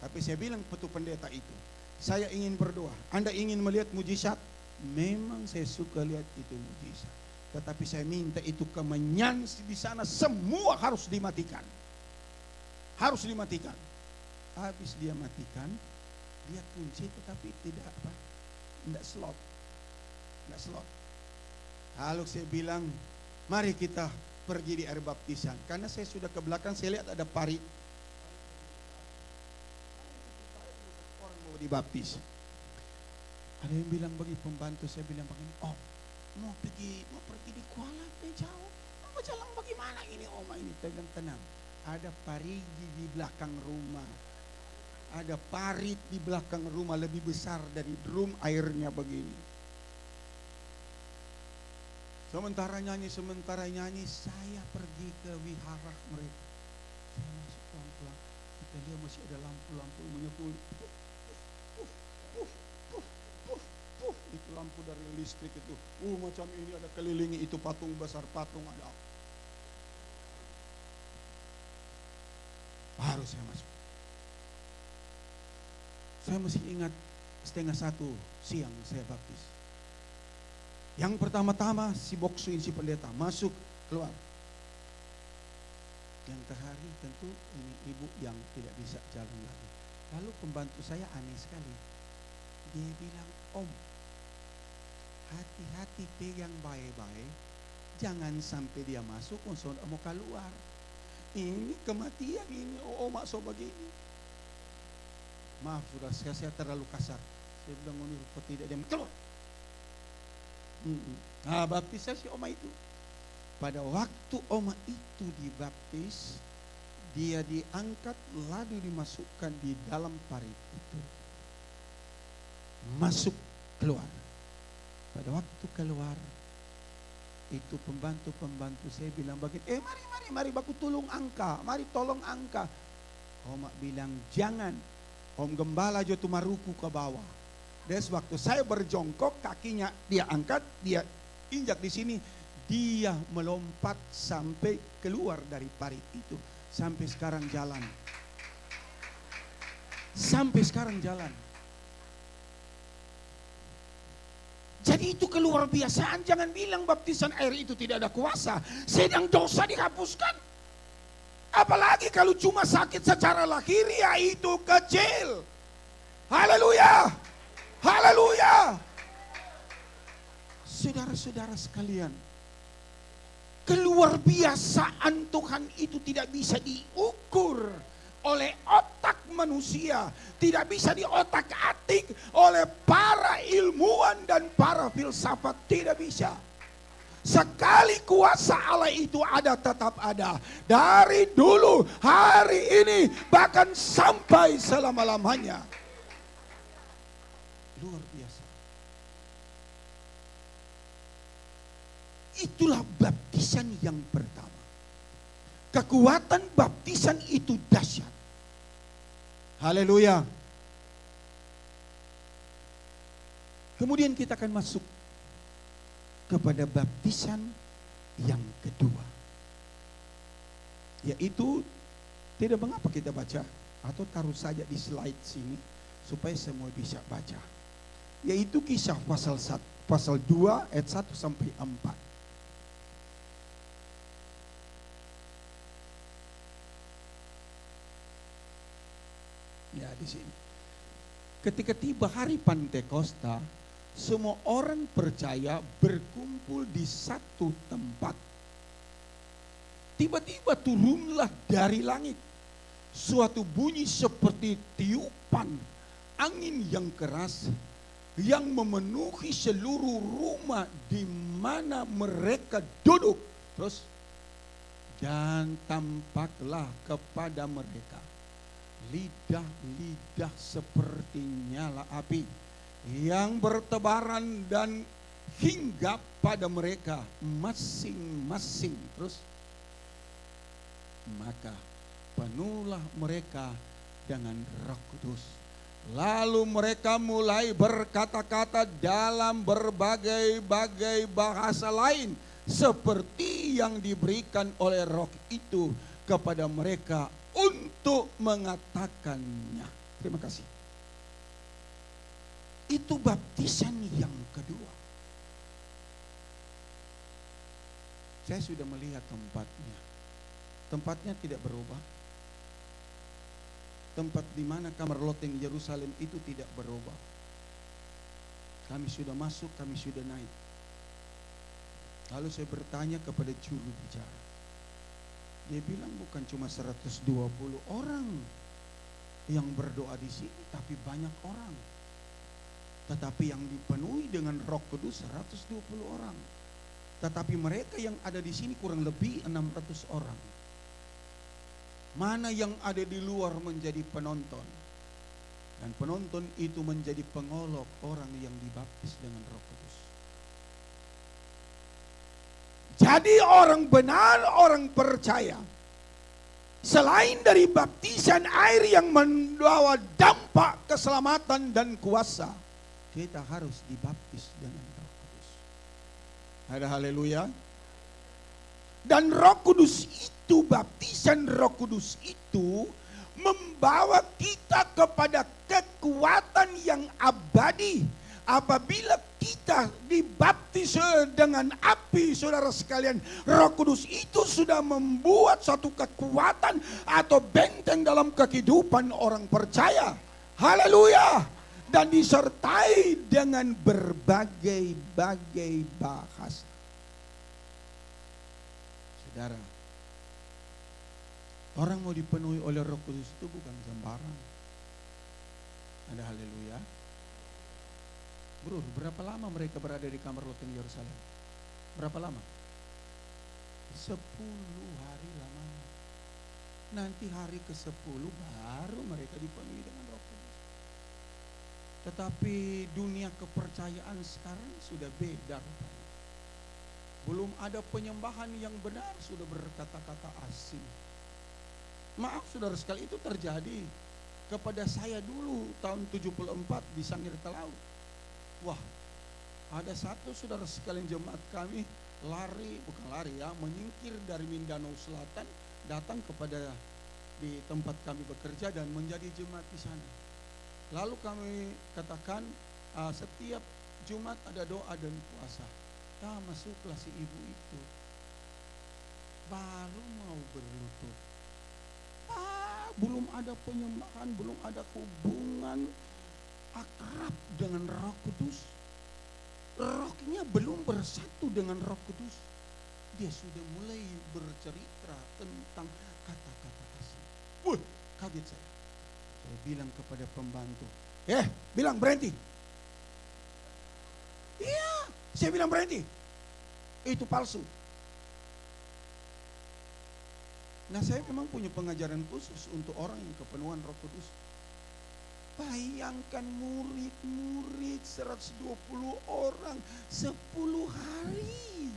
Tapi saya bilang petu pendeta itu, saya ingin berdoa. Anda ingin melihat mujizat? Memang saya suka lihat itu mujizat. Tetapi saya minta itu kemenyan di sana semua harus dimatikan. Harus dimatikan. Habis dia matikan, dia kunci tetapi tidak slot. Lalu saya bilang, mari kita pergi di air baptisan. Karena saya sudah ke belakang, saya lihat ada parit. Orang mau dibaptis. Ada yang bilang bagi pembantu, saya bilang begini, oh mau pergi di Kuala jauh. Mau jalan bagaimana ini oma ini? Saya bilang tenang. Ada parigi di belakang rumah. Ada parit di belakang rumah lebih besar dari drum airnya begini. Sementara nyanyi, saya pergi ke wihara mereka. Saya masuk pelan-pelan. Kita lihat masih ada lampu-lampu menyepul. Itu lampu dari listrik itu. Macam ini ada kelilingi itu patung besar, patung ada. Baru saya masuk. Saya masih ingat 12:30 siang saya baptis. Yang pertama-tama si boksuin si pendeta masuk keluar. Yang terhari tentu ini ibu yang tidak bisa jalan lagi. Lalu pembantu saya aneh sekali. Dia bilang, "Om, hati-hati pegang baik-baik. Jangan sampai dia masuk, mau keluar. Ini kematian ini, masuk begini." Maaf sudah, saya terlalu kasar. Saya bilang, "Ini rupa tidak dia keluar." Nah, baptis saya si oma itu. Pada waktu oma itu dibaptis, dia diangkat lalu dimasukkan di dalam parit itu. Masuk keluar. Pada waktu keluar, itu pembantu saya bilang begini, mari baku tolong angka, mari tolong angka. Oma bilang, "Jangan, Om Gembala jo tumaruku ke bawah." Dan waktu saya berjongkok, kakinya dia angkat, dia injak di sini, dia melompat sampai keluar dari parit itu. Sampai sekarang jalan. Sampai sekarang jalan. Jadi itu keluar biasaan. Jangan bilang baptisan air itu tidak ada kuasa. Sedang dosa dihapuskan. Apalagi kalau cuma sakit secara lahiriah, itu kecil. Haleluya. Haleluya. Saudara-saudara sekalian, keluar biasaan Tuhan itu tidak bisa diukur oleh otak manusia, tidak bisa diotak-atik oleh para ilmuwan dan para filsafat, tidak bisa. Sekali kuasa Allah itu ada, tetap ada. Dari dulu, hari ini, bahkan sampai selama-lamanya. Luar biasa. Itulah baptisan yang pertama. Kekuatan baptisan itu dahsyat. Haleluya. Kemudian kita akan masuk kepada baptisan yang kedua. Yaitu, tidak mengapa kita baca, atau taruh saja di slide sini supaya semua bisa baca. Yaitu Kisah pasal 2 ayat 1 sampai 4. Ya, di sini. Ketika tiba hari Pantekosta, semua orang percaya berkumpul di satu tempat. Tiba-tiba turunlah dari langit suatu bunyi seperti tiupan angin yang keras yang memenuhi seluruh rumah di mana mereka duduk. Terus, dan tampaklah kepada mereka lidah-lidah seperti nyala api yang bertebaran dan hinggap pada mereka masing-masing. Terus, maka penuhlah mereka dengan Roh Kudus. Lalu mereka mulai berkata-kata dalam berbagai-bagai bahasa lain seperti yang diberikan oleh Roh itu kepada mereka untuk mengatakannya. Terima kasih. Itu baptisan yang kedua. Saya sudah melihat tempatnya. Tempatnya tidak berubah. Tempat di mana kamar loteng Yerusalem itu tidak berubah. Kami sudah masuk, kami sudah naik. Lalu saya bertanya kepada juru bicara. Dia bilang bukan cuma 120 orang yang berdoa di sini, tapi banyak orang. Tetapi yang dipenuhi dengan Roh Kudus 120 orang. Tetapi mereka yang ada di sini kurang lebih 600 orang. Mana yang ada di luar menjadi penonton. Dan penonton itu menjadi pengolok orang yang dibaptis dengan Roh Kudus. Jadi orang benar, orang percaya, selain dari baptisan air yang membawa dampak keselamatan dan kuasa, kita harus dibaptis dengan Roh Kudus. Ada haleluya. Dan Roh Kudus itu, baptisan Roh Kudus itu membawa kita kepada kekayaan kekuatan yang abadi. Apabila kita dibaptis dengan api, saudara sekalian, Roh Kudus itu sudah membuat satu kekuatan atau benteng dalam kehidupan orang percaya. Haleluya. Dan disertai dengan berbagai-bagai bahasa. Saudara, orang mau dipenuhi oleh Roh Kudus itu bukan sembarang. Ada haleluya. Bro, berapa lama mereka berada di kamar loteng Yerusalem? Berapa lama? 10 hari lamanya. Nanti hari ke-10 baru mereka dipenuhi dengan Roh Kudus. Tetapi dunia kepercayaan sekarang sudah beda rupanya. Belum ada penyembahan yang benar, sudah berkata-kata asing. Maaf saudara sekali, itu terjadi kepada saya dulu tahun 74 di Sangir Talaut. Wah, ada satu saudara sekalian jemaat kami menyingkir dari Mindanao Selatan, datang kepada di tempat kami bekerja dan menjadi jemaat di sana. Lalu kami katakan setiap Jumat ada doa dan puasa. Masuklah si ibu itu, baru mau berlutut. Belum ada penyembahan, belum ada hubungan akrab dengan Roh Kudus. Rohnya belum bersatu dengan Roh Kudus. Dia sudah mulai bercerita tentang kata-kata asing. Kaget saya. Saya bilang kepada pembantu, bilang berhenti. Iya, saya bilang berhenti. Itu palsu. Nah, saya memang punya pengajaran khusus untuk orang yang kepenuhan Roh Kudus. Bayangkan murid-murid 120 orang 10 hari.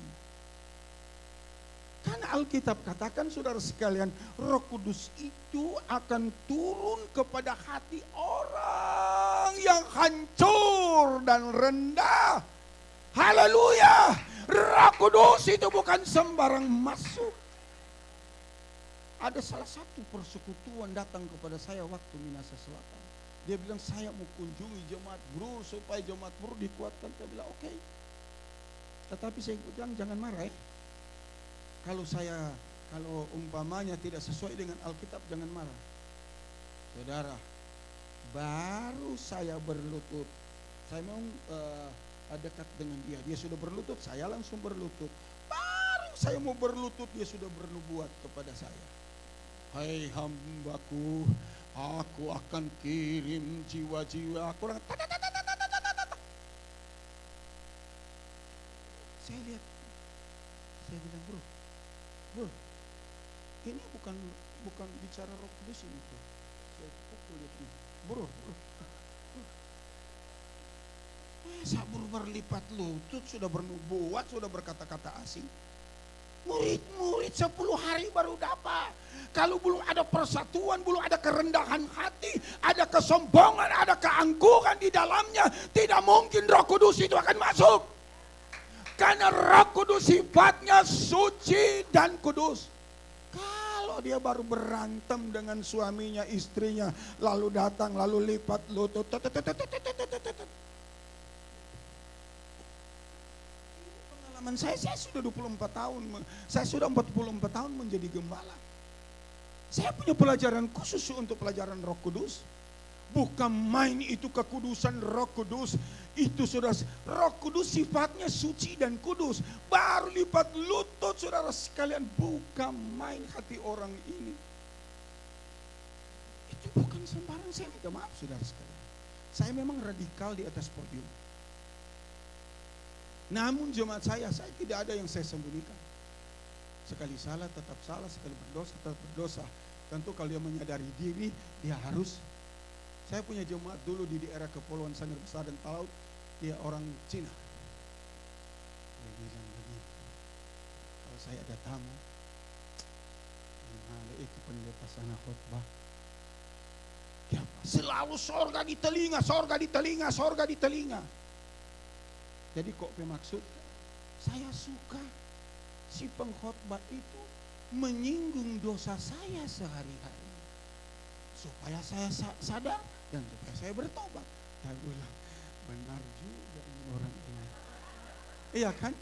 Karena Alkitab katakan saudara sekalian, Roh Kudus itu akan turun kepada hati orang yang hancur dan rendah. Haleluya. Roh Kudus itu bukan sembarang masuk. Ada salah satu persekutuan datang kepada saya waktu Minasa Selatan. Dia bilang, saya mau kunjungi jemaat bro supaya jemaat bro dikuatkan. Saya bilang oke. Tetapi saya bilang jangan marah ya. Kalau umpamanya tidak sesuai dengan Alkitab, jangan marah. Saudara, baru saya berlutut. Saya mau dekat dengan dia. Dia sudah berlutut, saya langsung berlutut. Baru saya mau berlutut, dia sudah bernubuat kepada saya. Hai hambaku, aku akan kirim jiwa-jiwa kurang. Saya lihat, saya bilang bro, ini bukan bicara Roh Kudus ini bro. Saya pukul dia, bro. Masa bro berlipat lutut sudah bernubuat, sudah berkata-kata asing. Murid-murid 10 hari baru dapat. Kalau belum ada persatuan, belum ada kerendahan hati, ada kesombongan, ada keangkuhan di dalamnya, tidak mungkin Roh Kudus itu akan masuk. Karena Roh Kudus sifatnya suci dan kudus. Kalau dia baru berantem dengan suaminya, istrinya, lalu datang, lalu lipat lutut. Pengalaman saya sudah 24 tahun, saya sudah 44 tahun menjadi gembala. Saya punya pelajaran khusus untuk pelajaran Roh Kudus. Bukan main itu kekudusan Roh Kudus. Itu saudara, Roh Kudus sifatnya suci dan kudus. Baru lipat lutut saudara sekalian, bukan main hati orang ini. Itu bukan sembarang, saya minta maaf saudara sekalian. Saya memang radikal di atas podium. Namun jemaat saya tidak ada yang saya sembunyikan. Sekali salah tetap salah, sekali berdosa tetap berdosa. Tentu kalau dia menyadari diri, dia harus. Saya punya jemaat dulu di daerah Kepulauan Sangir Besar dan Talaut, dia orang Cina. Dia bilang begini, kalau saya ada tamu, gimana itu pendeta sana khotbah? Selalu sorga di telinga, sorga di telinga, sorga di telinga. Jadi kok bermaksud, saya suka si pengkhotbah itu menyinggung dosa saya sehari-hari. Supaya saya sadar, dan supaya saya bertobat. Saya bilang, benar juga ini orang ini. Iya kan?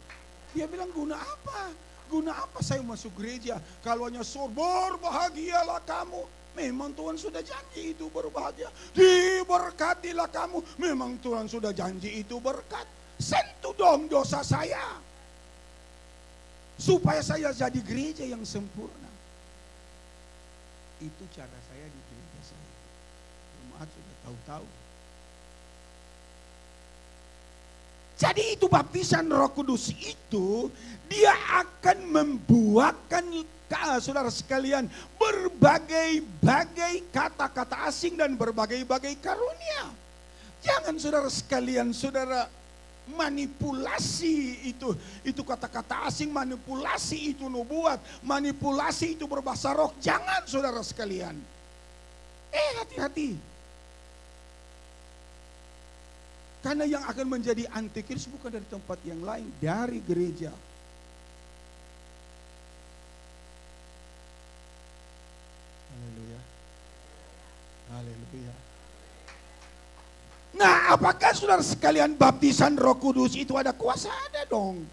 Dia bilang, guna apa? Guna apa saya masuk gereja? Kalau hanya berbahagialah kamu. Memang Tuhan sudah janji itu berbahagia. Diberkatilah kamu. Memang Tuhan sudah janji itu berkat. Sentuh dong dosa saya. Supaya saya jadi gereja yang sempurna. Itu cara saya di gereja saya. Jemaat sudah tahu-tahu. Jadi itu baptisan Roh Kudus itu dia akan membuahkan saudara sekalian berbagai-bagai kata-kata asing dan berbagai-bagai karunia. Jangan saudara sekalian saudara manipulasi itu kata-kata asing, manipulasi itu nubuat, manipulasi itu berbahasa roh. Jangan saudara sekalian. Hati-hati. Karena yang akan menjadi antikristus bukan dari tempat yang lain, dari gereja. Haleluya. Haleluya. Nah, apakah saudara sekalian baptisan Roh Kudus itu ada kuasa? Ada dong.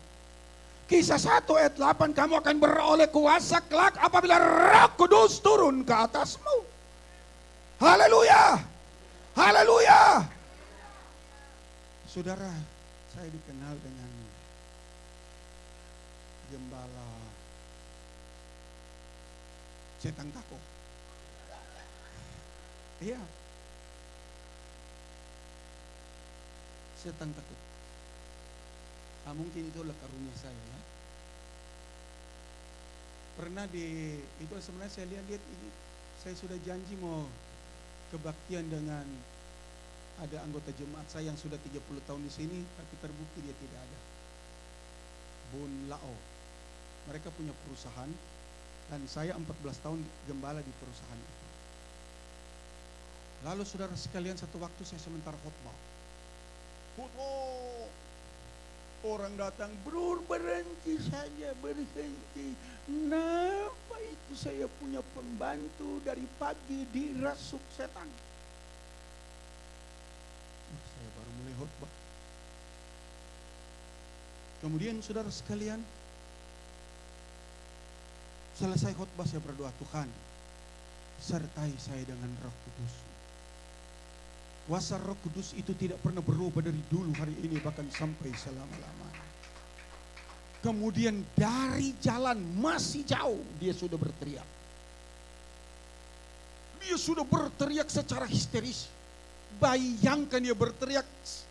Kisah 1 ayat 8, kamu akan beroleh kuasa kelak apabila Roh Kudus turun ke atasmu. Haleluya. Haleluya. Saudara, saya dikenal dengan Gembala Setang Tako. Iya. Setang Tako. Mungkin itu adalah karunia saya ya. Pernah itu sebenarnya saya lihat ini, saya sudah janji mau kebaktian dengan ada anggota jemaat saya yang sudah 30 tahun di sini, tapi terbukti dia tidak ada. Bun Lao. Mereka punya perusahaan dan saya 14 tahun gembala di perusahaan itu. Lalu saudara sekalian satu waktu saya sementara khotbah. Orang datang, "Bro, berhenti saja, berhenti. Kenapa itu saya punya pembantu dari pagi dirasuk setan?" Saya baru mulai khotbah. Kemudian saudara sekalian, selesai khotbah saya berdoa, Tuhan, sertai saya dengan Roh Kudus. Kuasa Roh Kudus itu tidak pernah berubah dari dulu, hari ini, bahkan sampai selama-lamanya. Kemudian dari jalan masih jauh dia sudah berteriak. Dia sudah berteriak secara histeris. Bayangkan dia berteriak,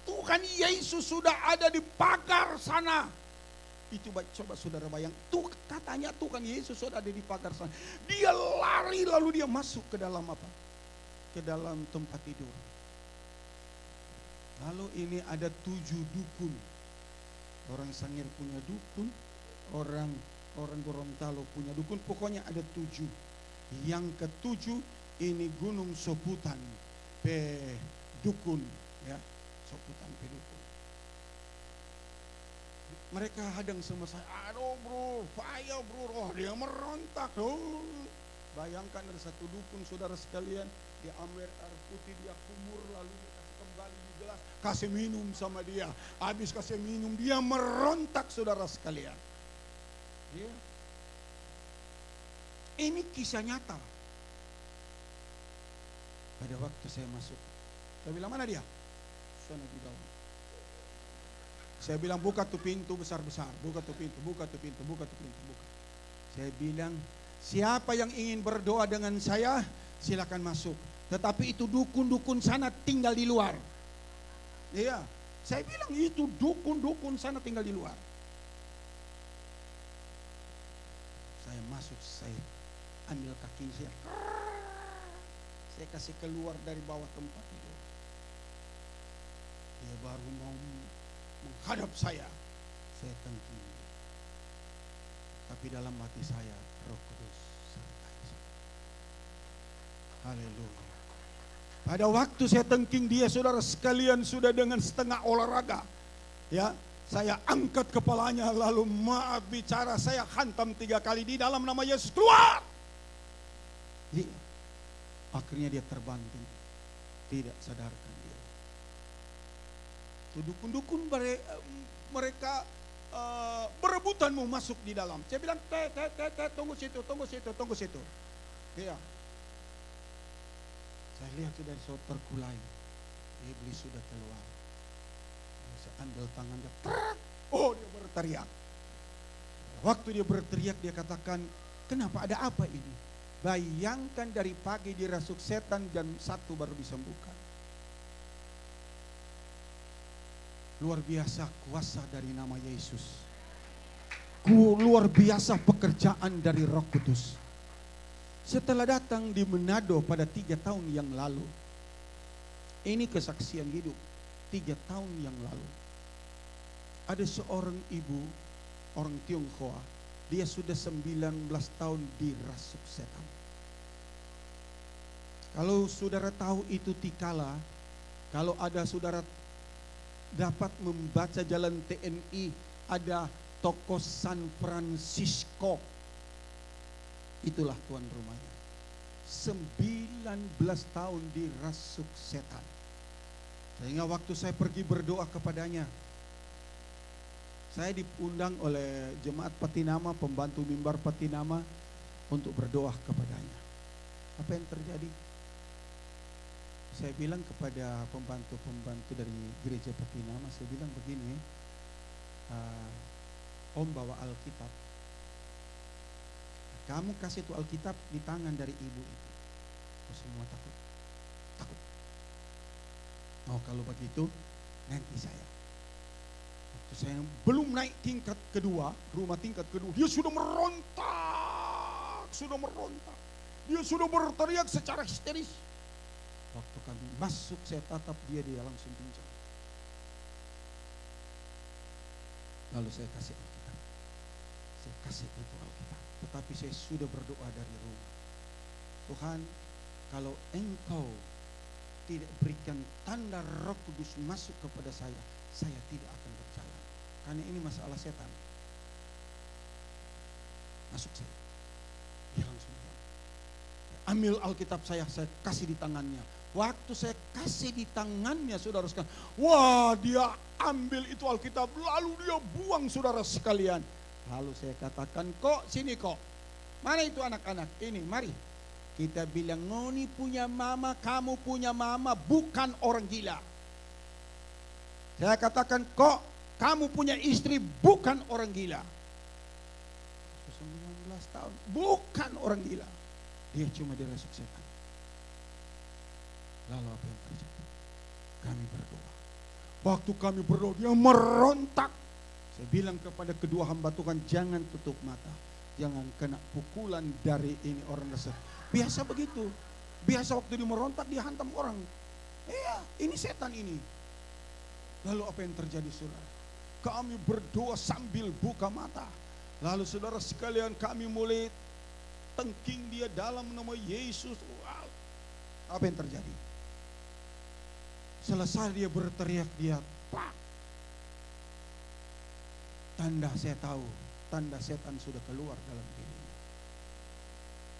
Tuhan Yesus sudah ada di pagar sana. Itu coba saudara bayang, tuh katanya Tuhan Yesus sudah ada di pagar sana. Dia lari lalu dia masuk ke dalam apa? Ke dalam tempat tidur. Lalu ini ada 7 dukun. Orang Sangir punya dukun, orang Gorontalo punya dukun, pokoknya ada 7. Yang ke-7 ini Gunung Soputan. Dukun ya, Soputan dukun. Mereka hadang sama saya, aduh bro, fire bro, oh dia merontak. Oh. Bayangkan ada satu dukun saudara sekalian, dia ambil air putih, dia kumur lalu dia kasih kembali di gelas, kasih minum sama dia. Habis kasih minum dia merontak saudara sekalian. Ya. Ini kisah nyata. Pada waktu saya masuk, saya bilang, mana dia? Sana di dalam. Saya bilang, buka tuh pintu besar-besar, buka tuh pintu, buka tuh pintu, buka tuh pintu, buka. Saya bilang, siapa yang ingin berdoa dengan saya, silakan masuk. Tetapi itu dukun-dukun sana tinggal di luar. Iya, saya bilang itu dukun-dukun sana tinggal di luar. Saya masuk, saya ambil kaki saya kasih keluar dari bawah tempat itu. Dia baru mau menghadap saya tengking. Tapi dalam hati saya Roh Kudus sertai saya. Haleluya. Pada waktu saya tengking dia, saudara sekalian, sudah dengan setengah olahraga. Ya, saya angkat kepalanya lalu maaf bicara, saya hantam 3 kali di dalam nama Yesus, keluar. Akhirnya dia terbanting. Tidak sadarkan dia. Tuh dukun-dukun mereka berebutan mau masuk di dalam. Saya bilang, tunggu situ. Iya. Saya lihat sudah terkulai. Iblis sudah keluar. Saya ambil tangannya. Oh, dia berteriak. Waktu dia berteriak, dia katakan, kenapa, ada apa ini? Bayangkan dari pagi dirasuk setan, jam 1 baru disembuhkan. Luar biasa kuasa dari nama Yesus. Luar biasa pekerjaan dari Roh Kudus. Setelah datang di Manado pada 3 tahun yang lalu. Ini kesaksian hidup. 3 tahun yang lalu. Ada seorang ibu, orang Tionghoa. Dia sudah 19 tahun dirasuk setan. Kalau saudara tahu itu Tikala, kalau ada saudara dapat membaca jalan TNI, ada toko San Francisco. Itulah tuan rumahnya. 19 tahun dirasuk setan. Sehingga waktu saya pergi berdoa kepadanya, saya diundang oleh jemaat Patinama, pembantu mimbar Patinama, untuk berdoa kepadanya. Apa yang terjadi? Saya bilang kepada pembantu-pembantu dari gereja Patinama, saya bilang begini, Om bawa Alkitab. Kamu kasih tuh Alkitab di tangan dari ibu itu. Oh, semua takut. Oh, kalau begitu nanti saya. Waktu saya belum naik tingkat kedua, rumah tingkat kedua, dia sudah merontak. Dia sudah berteriak secara histeris. Waktu kami masuk, saya tatap dia langsung pincang. Lalu saya kasih Alkitab. Saya kasih itu Alkitab. Tetapi saya sudah berdoa dari rumah. Tuhan, kalau Engkau tidak berikan tanda Roh Kudus masuk kepada saya tidak akan berjalan. Karena ini masalah setan. Masuk saya. Dia langsung bilang, ambil Alkitab saya kasih di tangannya. Waktu saya kasih di tangannya, saudara sekalian, wah, dia ambil itu Alkitab, lalu dia buang, saudara sekalian. Lalu saya katakan, kok sini kok, mana itu anak-anak ini, mari. Kita bilang, Ngoni punya mama, kamu punya mama, bukan orang gila. Saya katakan, kok kamu punya istri, bukan orang gila. 19 tahun, bukan orang gila. Dia cuma dirasuk setan. Lalu apa yang terjadi? Kami berdoa. Waktu kami berdoa, dia merontak. Saya bilang kepada kedua hamba Tuhan, jangan tutup mata. Jangan kena pukulan dari ini orang dasar. Biasa begitu. Biasa waktu dia merontak, dia hantam orang. Iya, ini setan ini. Lalu apa yang terjadi, saudara? Kami berdoa sambil buka mata. Lalu saudara sekalian, kami mulai tengking dia dalam nama Yesus. Wow. Apa yang terjadi? Selesai dia berteriak, dia pak. Tanda saya tahu, tanda setan sudah keluar dalam dirinya.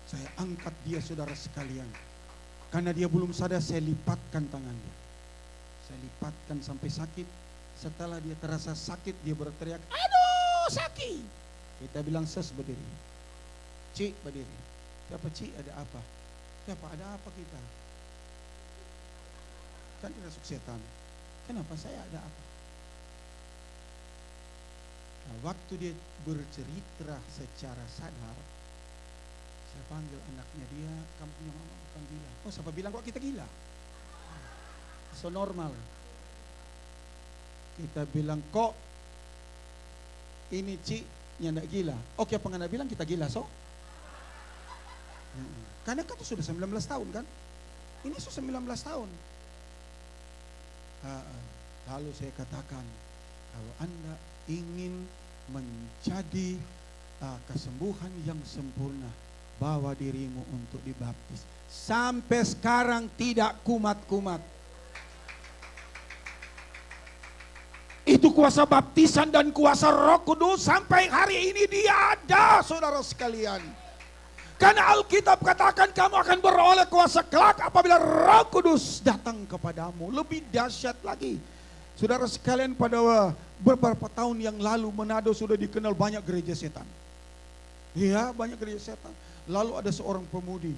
Saya angkat dia, saudara sekalian. Karena dia belum sadar, saya lipatkan tangannya. Saya lipatkan sampai sakit. Setelah dia terasa sakit, dia berteriak, aduh sakit. Kita bilang, ses berdiri. Cik berdiri. Siapa Cik, ada apa? Siapa, ada apa kita? Kan dirasuk setan. Kenapa saya, ada apa? Nah, waktu dia bercerita secara sadar, saya panggil anaknya dia, kamu punya mama bukan gila. Oh, siapa bilang kok kita gila? So normal. Kita bilang kok ini Cik yang tidak gila. Oke, apa anda bilang kita gila, so? Karena kan sudah 19 tahun kan? Ini sudah 19 tahun. Lalu saya katakan, kalau anda ingin menjadi kesembuhan yang sempurna, bawa dirimu untuk dibaptis. Sampai sekarang tidak kumat-kumat. Itu kuasa baptisan dan kuasa Roh Kudus sampai hari ini dia ada, saudara sekalian. Karena Alkitab katakan kamu akan beroleh kuasa kelak apabila Roh Kudus datang kepadamu. Lebih dahsyat lagi. Saudara sekalian, pada beberapa tahun yang lalu Manado sudah dikenal banyak gereja setan. Iya, banyak gereja setan. Lalu ada seorang pemudi.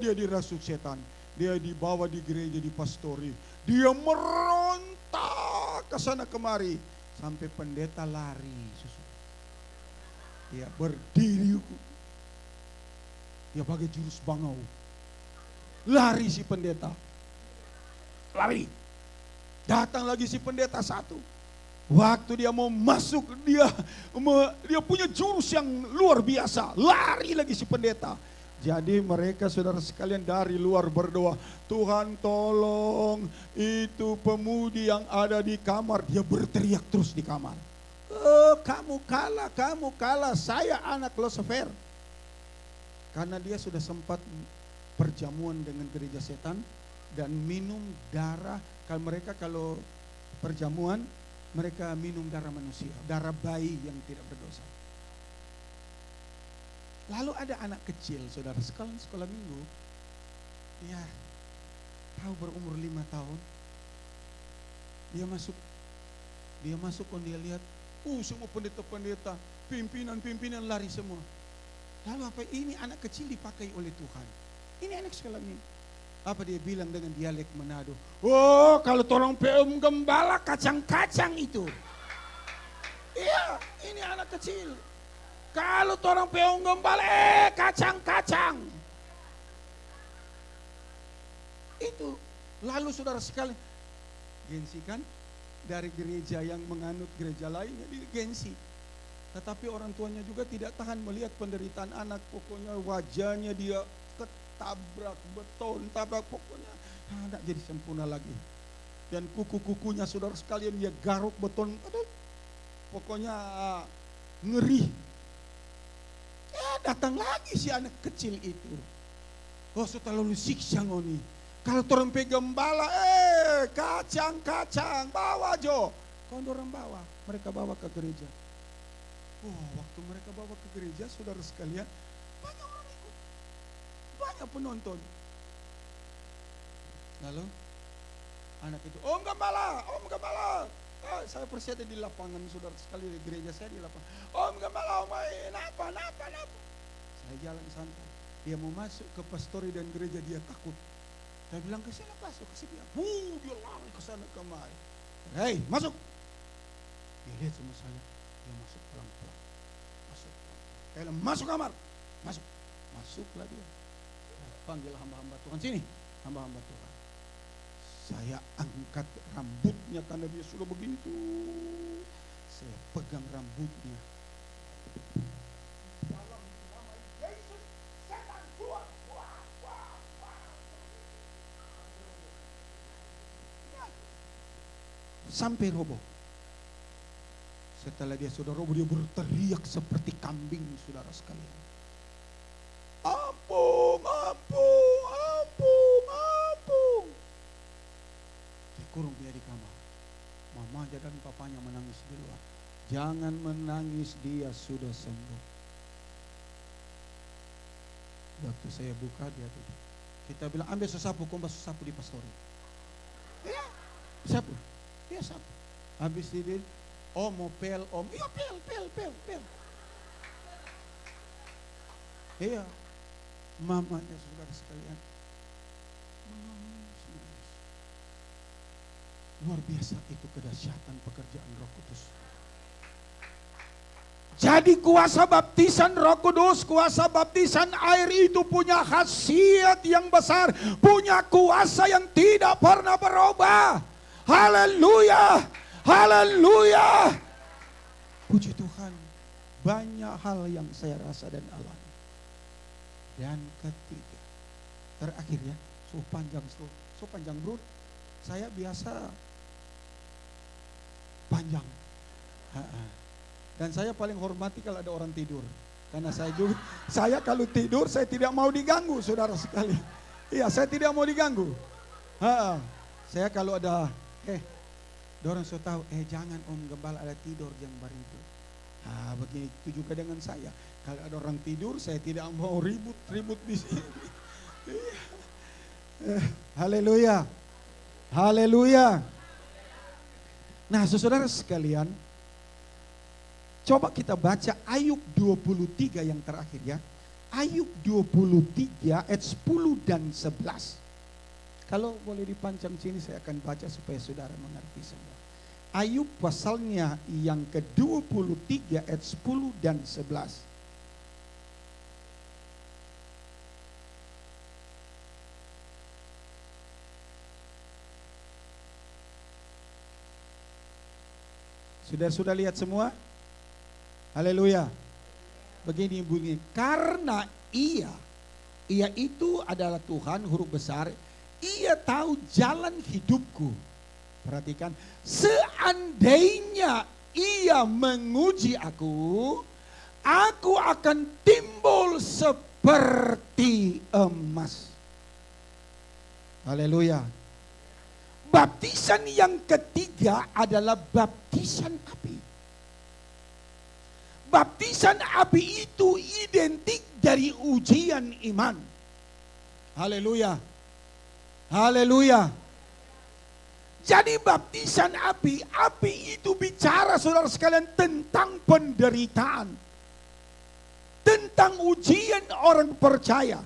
Dia dirasuk setan. Dia dibawa di gereja, dipastori. Dia merontak ke sana kemari. Sampai pendeta lari. Dia berdiri. Dia pakai jurus bangau. Lari si pendeta. Lari. Datang lagi si pendeta satu. Waktu dia mau masuk, dia punya jurus yang luar biasa. Lari lagi si pendeta. Jadi mereka, saudara sekalian, dari luar berdoa, Tuhan tolong itu pemudi yang ada di kamar. Dia berteriak terus di kamar. Kamu kalah, saya anak Lucifer. Karena dia sudah sempat perjamuan dengan gereja setan dan minum darah. Kalau perjamuan, mereka minum darah manusia, darah bayi yang tidak berdosa. Lalu ada anak kecil, saudara, sekolah minggu. Dia tahu berumur 5 tahun. Dia masuk, dia lihat, semua pendeta-pendeta, pimpinan lari semua. Lalu apa ini anak kecil dipakai oleh Tuhan? Ini anak sekolah minggu. Apa dia bilang dengan dialek Manado? Kalau torong PM gembala kacang-kacang itu. Iya, ini anak kecil. Kalau torong PM gembala, kacang-kacang. Itu. Lalu saudara sekali, gengsi kan? Dari gereja yang menganut gereja lainnya, di gengsi. Tetapi orang tuanya juga tidak tahan melihat penderitaan anak. Pokoknya wajahnya dia ketabrak beton, pokoknya tidak jadi sempurna lagi. Dan kuku-kukunya, saudara sekalian, dia garuk beton. Pokoknya ngeri. Datang lagi si anak kecil itu. Setelah lu siksa ngoni. Kalau torang gembala, kacang-kacang, bawa Jo. Kau dorang bawa, mereka bawa ke gereja. Waktu mereka bawa ke gereja, saudara sekalian, banyak orang ikut, banyak penonton. Lalu anak itu, Om Gembala, saya persiada di lapangan, saudara sekalian, di gereja saya di lapangan. Om Gembala, napa? Saya jalan santai. Dia mau masuk ke pastori dan gereja, dia takut. Saya bilang ke sini masuk, ke sini. Dia lari ke sana kemari. Hei, masuk. Dia lihat sama saya. Dia masuk pelan-pelan. Masuk kamar. Masuklah dia. Panggil hamba-hamba Tuhan, sini. Hamba-hamba Tuhan. Saya angkat rambutnya karena dia sudah begini tuh. Saya pegang rambutnya. Dalam nama Yesus, setan keluar. Sampai roboh. Setelah dia sudah roboh, dia berteriak seperti kambing, saudara sekalian. Ampun. Dikurung dia di kamar. Mamanya dan papanya menangis di luar. Jangan menangis, dia sudah sembuh. Waktu saya buka, dia tuh. Kita bilang, ambil sesapu, kompas sesapu di pastori. Iya, sapu. Iya, sapu. Habis ini, mau pel, Om. Iya, pel. Iya. Mamanya, saudara sekalian, menangis. Luar biasa itu kedahsyatan pekerjaan Roh Kudus. Jadi kuasa baptisan Roh Kudus, kuasa baptisan air itu punya khasiat yang besar, punya kuasa yang tidak pernah berubah. Haleluya, haleluya. Puji Tuhan, banyak hal yang saya rasa dan alami. Dan ketiga, terakhir ya, so panjang bro. Saya biasa panjang. Dan saya paling hormati kalau ada orang tidur. Karena saya kalau tidur saya tidak mau diganggu, saudara sekali. Iya, saya tidak mau diganggu. Saya kalau ada, dorang so tahu, jangan Om Gembala ada tidur yang baru itu. Nah, begitu juga dengan saya. Kalau ada orang tidur, saya tidak mau ribut-ribut di sini. Haleluya. Haleluya. Nah, saudara sekalian, coba kita baca Ayub 23 yang terakhir ya. Ayub 23 ayat 10 dan 11. Kalau boleh dipancang sini saya akan baca supaya saudara mengerti semua. Ayub pasalnya yang ke-23 ayat 10 dan 11. Sudah lihat semua? Haleluya. Begini bunyi, karena ia itu adalah Tuhan huruf besar, ia tahu jalan hidupku. Perhatikan, seandainya ia menguji aku akan timbul seperti emas. Haleluya. Baptisan yang ketiga adalah baptisan api. Baptisan api itu identik dari ujian iman. Haleluya. Haleluya. Jadi baptisan api itu bicara saudara sekalian tentang penderitaan. Tentang ujian orang percaya.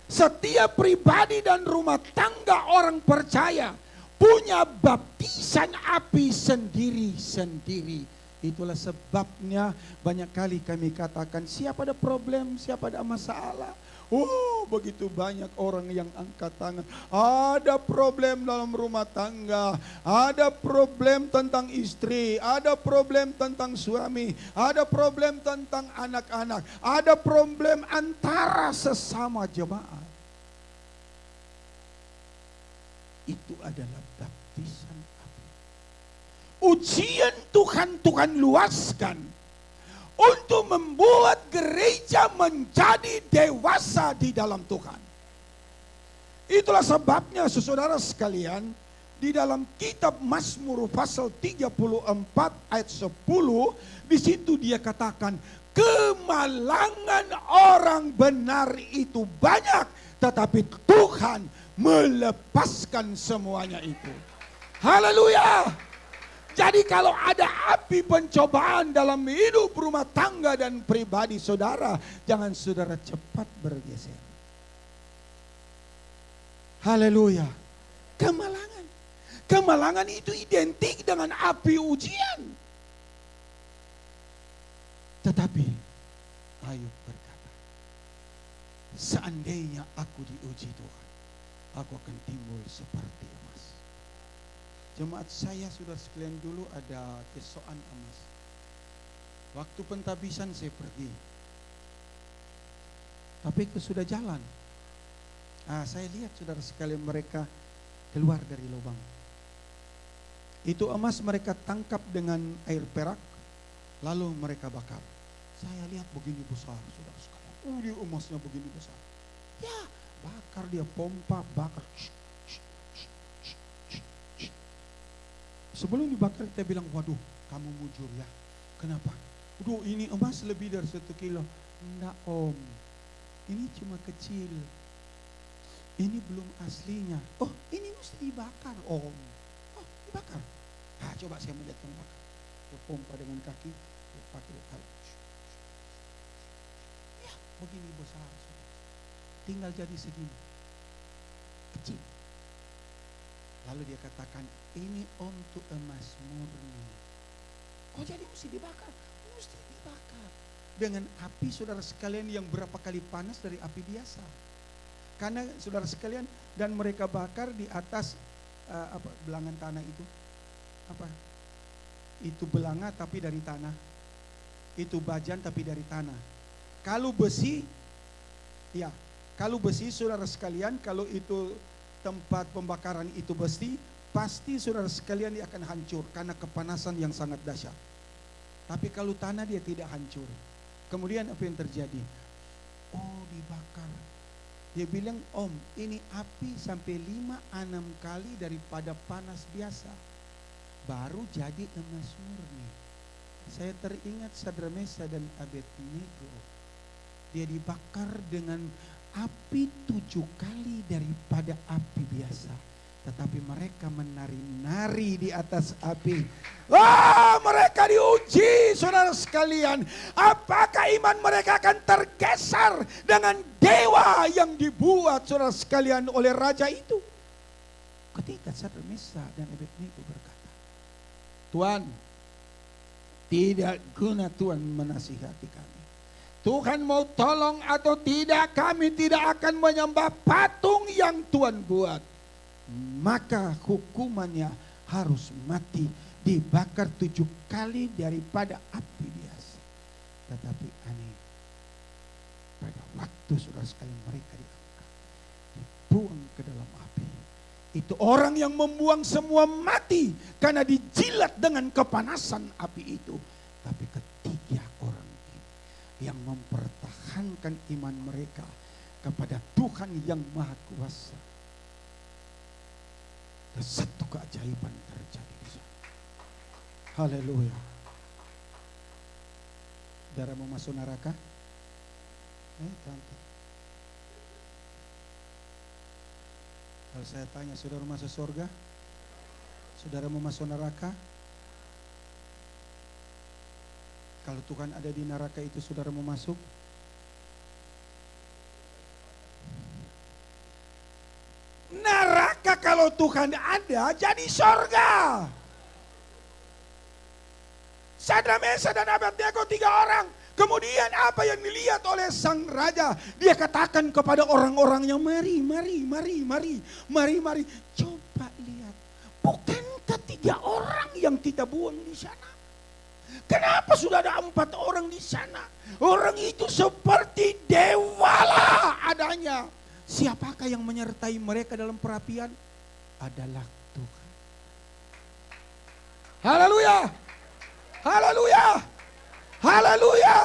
Setiap pribadi dan rumah tangga orang percaya punya baptisan api sendiri-sendiri. Itulah sebabnya banyak kali kami katakan, siapa ada problem, siapa ada masalah. Oh, begitu banyak orang yang angkat tangan. Ada problem dalam rumah tangga, ada problem tentang istri, ada problem tentang suami, ada problem tentang anak-anak, ada problem antara sesama jemaat. Itu adalah baptisan api. Ujian Tuhan luaskan untuk membuat gereja menjadi dewasa di dalam Tuhan. Itulah sebabnya saudara sekalian, di dalam kitab Mazmur pasal 34 ayat 10, di situ dia katakan, kemalangan orang benar itu banyak, tetapi Tuhan melepaskan semuanya itu. Haleluya. Jadi kalau ada api pencobaan dalam hidup rumah tangga dan pribadi saudara, jangan saudara cepat bergeser. Haleluya. Kemalangan. Kemalangan itu identik dengan api ujian. Tetapi Ayub berkata, seandainya aku diuji Tuhan, aku akan timbul seperti emas. Jemaat saya sudah sekalian dulu ada kesoan emas. Waktu pentabisan saya pergi. Tapi itu sudah jalan. Saya lihat saudara sekalian mereka keluar dari lubang. Itu emas mereka tangkap dengan air perak, lalu mereka bakar. Saya lihat begini besar saudara sekalian. Dia emasnya begini besar. Ya, bakar dia, pompa, bakar. Sebelum dibakar kita bilang, waduh kamu mujur ya. Kenapa? Waduh ini emas lebih dari 1 kilo. Enggak om, ini cuma kecil. Ini belum aslinya. Oh ini mesti dibakar om. Oh dibakar. Coba saya melihat kamu bakar. Dia pompa dengan kaki, dia pakai alat. Ya begini besar. Tinggal jadi segini. Kecil. Lalu dia katakan, ini om tuh emas murni. Oh jadi mesti dibakar? Mesti dibakar. Dengan api saudara sekalian yang berapa kali panas dari api biasa. Karena saudara sekalian, dan mereka bakar di atas belangan tanah itu. Apa? Itu belanga tapi dari tanah. Itu bajan tapi dari tanah. Kalau besi, ya, kalau besi saudara sekalian, kalau itu tempat pembakaran itu besi, pasti saudara sekalian dia akan hancur karena kepanasan yang sangat dahsyat. Tapi kalau tanah dia tidak hancur. Kemudian apa yang terjadi? Oh dibakar. Dia bilang, om ini api sampai 5-6 kali daripada panas biasa. Baru jadi emas murni. Saya teringat Sadrak Mesa dan Abednego. Dia dibakar dengan api 7 kali daripada api biasa. Tetapi mereka menari-nari di atas api. Wah, mereka diuji, saudara sekalian. Apakah iman mereka akan tergeser dengan dewa yang dibuat, saudara sekalian, oleh raja itu? Ketika Sadrak Mesa dan Abednego berkata, Tuhan, tidak guna Tuhan menasihati kami. Tuhan mau tolong atau tidak, kami tidak akan menyembah patung yang Tuhan buat. Maka hukumannya harus mati, dibakar 7 kali daripada api biasa. Tetapi aneh, pada waktu saudara sekalian mereka diangkat, dibuang ke dalam api. Itu orang yang membuang semua mati karena dijilat dengan kepanasan api itu. Tapi ketiga orang ini yang mempertahankan iman mereka kepada Tuhan yang Maha Kuasa. Dan satu keajaiban terjadi di sana. Haleluya. Saudara mau masuk neraka? Tante. Kalau saya tanya, saudara masuk surga? Saudara mau masuk neraka? Kalau Tuhan ada di neraka itu, saudara mau masuk? Neraka kalau Tuhan ada jadi surga. Sadrak Mesa dan Abednego 3 orang. Kemudian apa yang dilihat oleh sang raja? Dia katakan kepada orang-orang yang mari. Coba lihat. Bukankah 3 orang yang kita buang di sana? Kenapa sudah ada 4 orang di sana? Orang itu seperti dewa lah adanya. Siapakah yang menyertai mereka dalam perapian? Adalah Tuhan. Haleluya. Haleluya. Haleluya.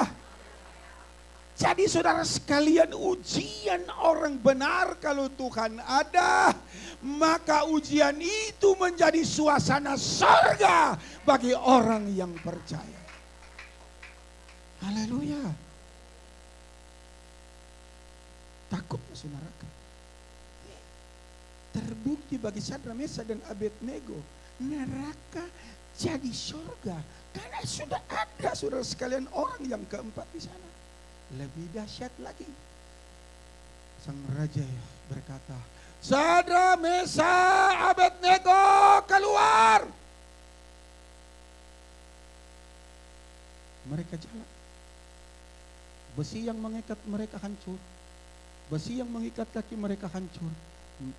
Jadi saudara sekalian, ujian orang benar kalau Tuhan ada, maka ujian itu menjadi suasana surga bagi orang yang percaya. Haleluya. Takut masuk neraka. Terbukti bagi Sadrak Mesa dan Abednego, neraka jadi surga karena sudah ada, saudara sekalian, orang yang keempat di sana. Lebih dahsyat lagi, sang raja berkata, Sadrak Mesa Abednego keluar. Mereka jalan. Besi yang mengikat mereka hancur. Besi yang mengikat kaki mereka hancur.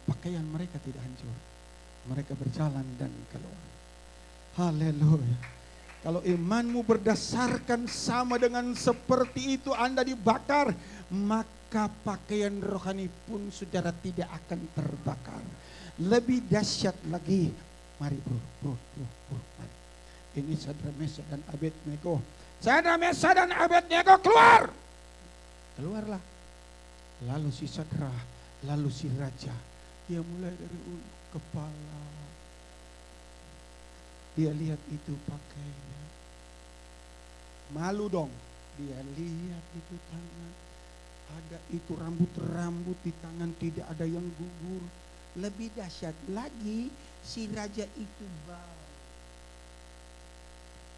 Pakaian mereka tidak hancur. Mereka berjalan dan keluar. Haleluya. Kalau imanmu berdasarkan sama dengan seperti itu, Anda dibakar, maka pakaian rohani pun saudara tidak akan terbakar. Lebih dahsyat lagi. Mari bro. Mari. Ini Sadrak Mesa dan Abednego. Sadrak Mesa dan Abednego keluar. Keluarlah. Lalu si Sadrak, lalu si raja, dia mulai dari kepala. Dia lihat itu pakainya. Malu dong. Dia lihat itu tangan. Ada itu rambut-rambut di tangan, tidak ada yang gugur. Lebih dahsyat lagi, si raja itu bau.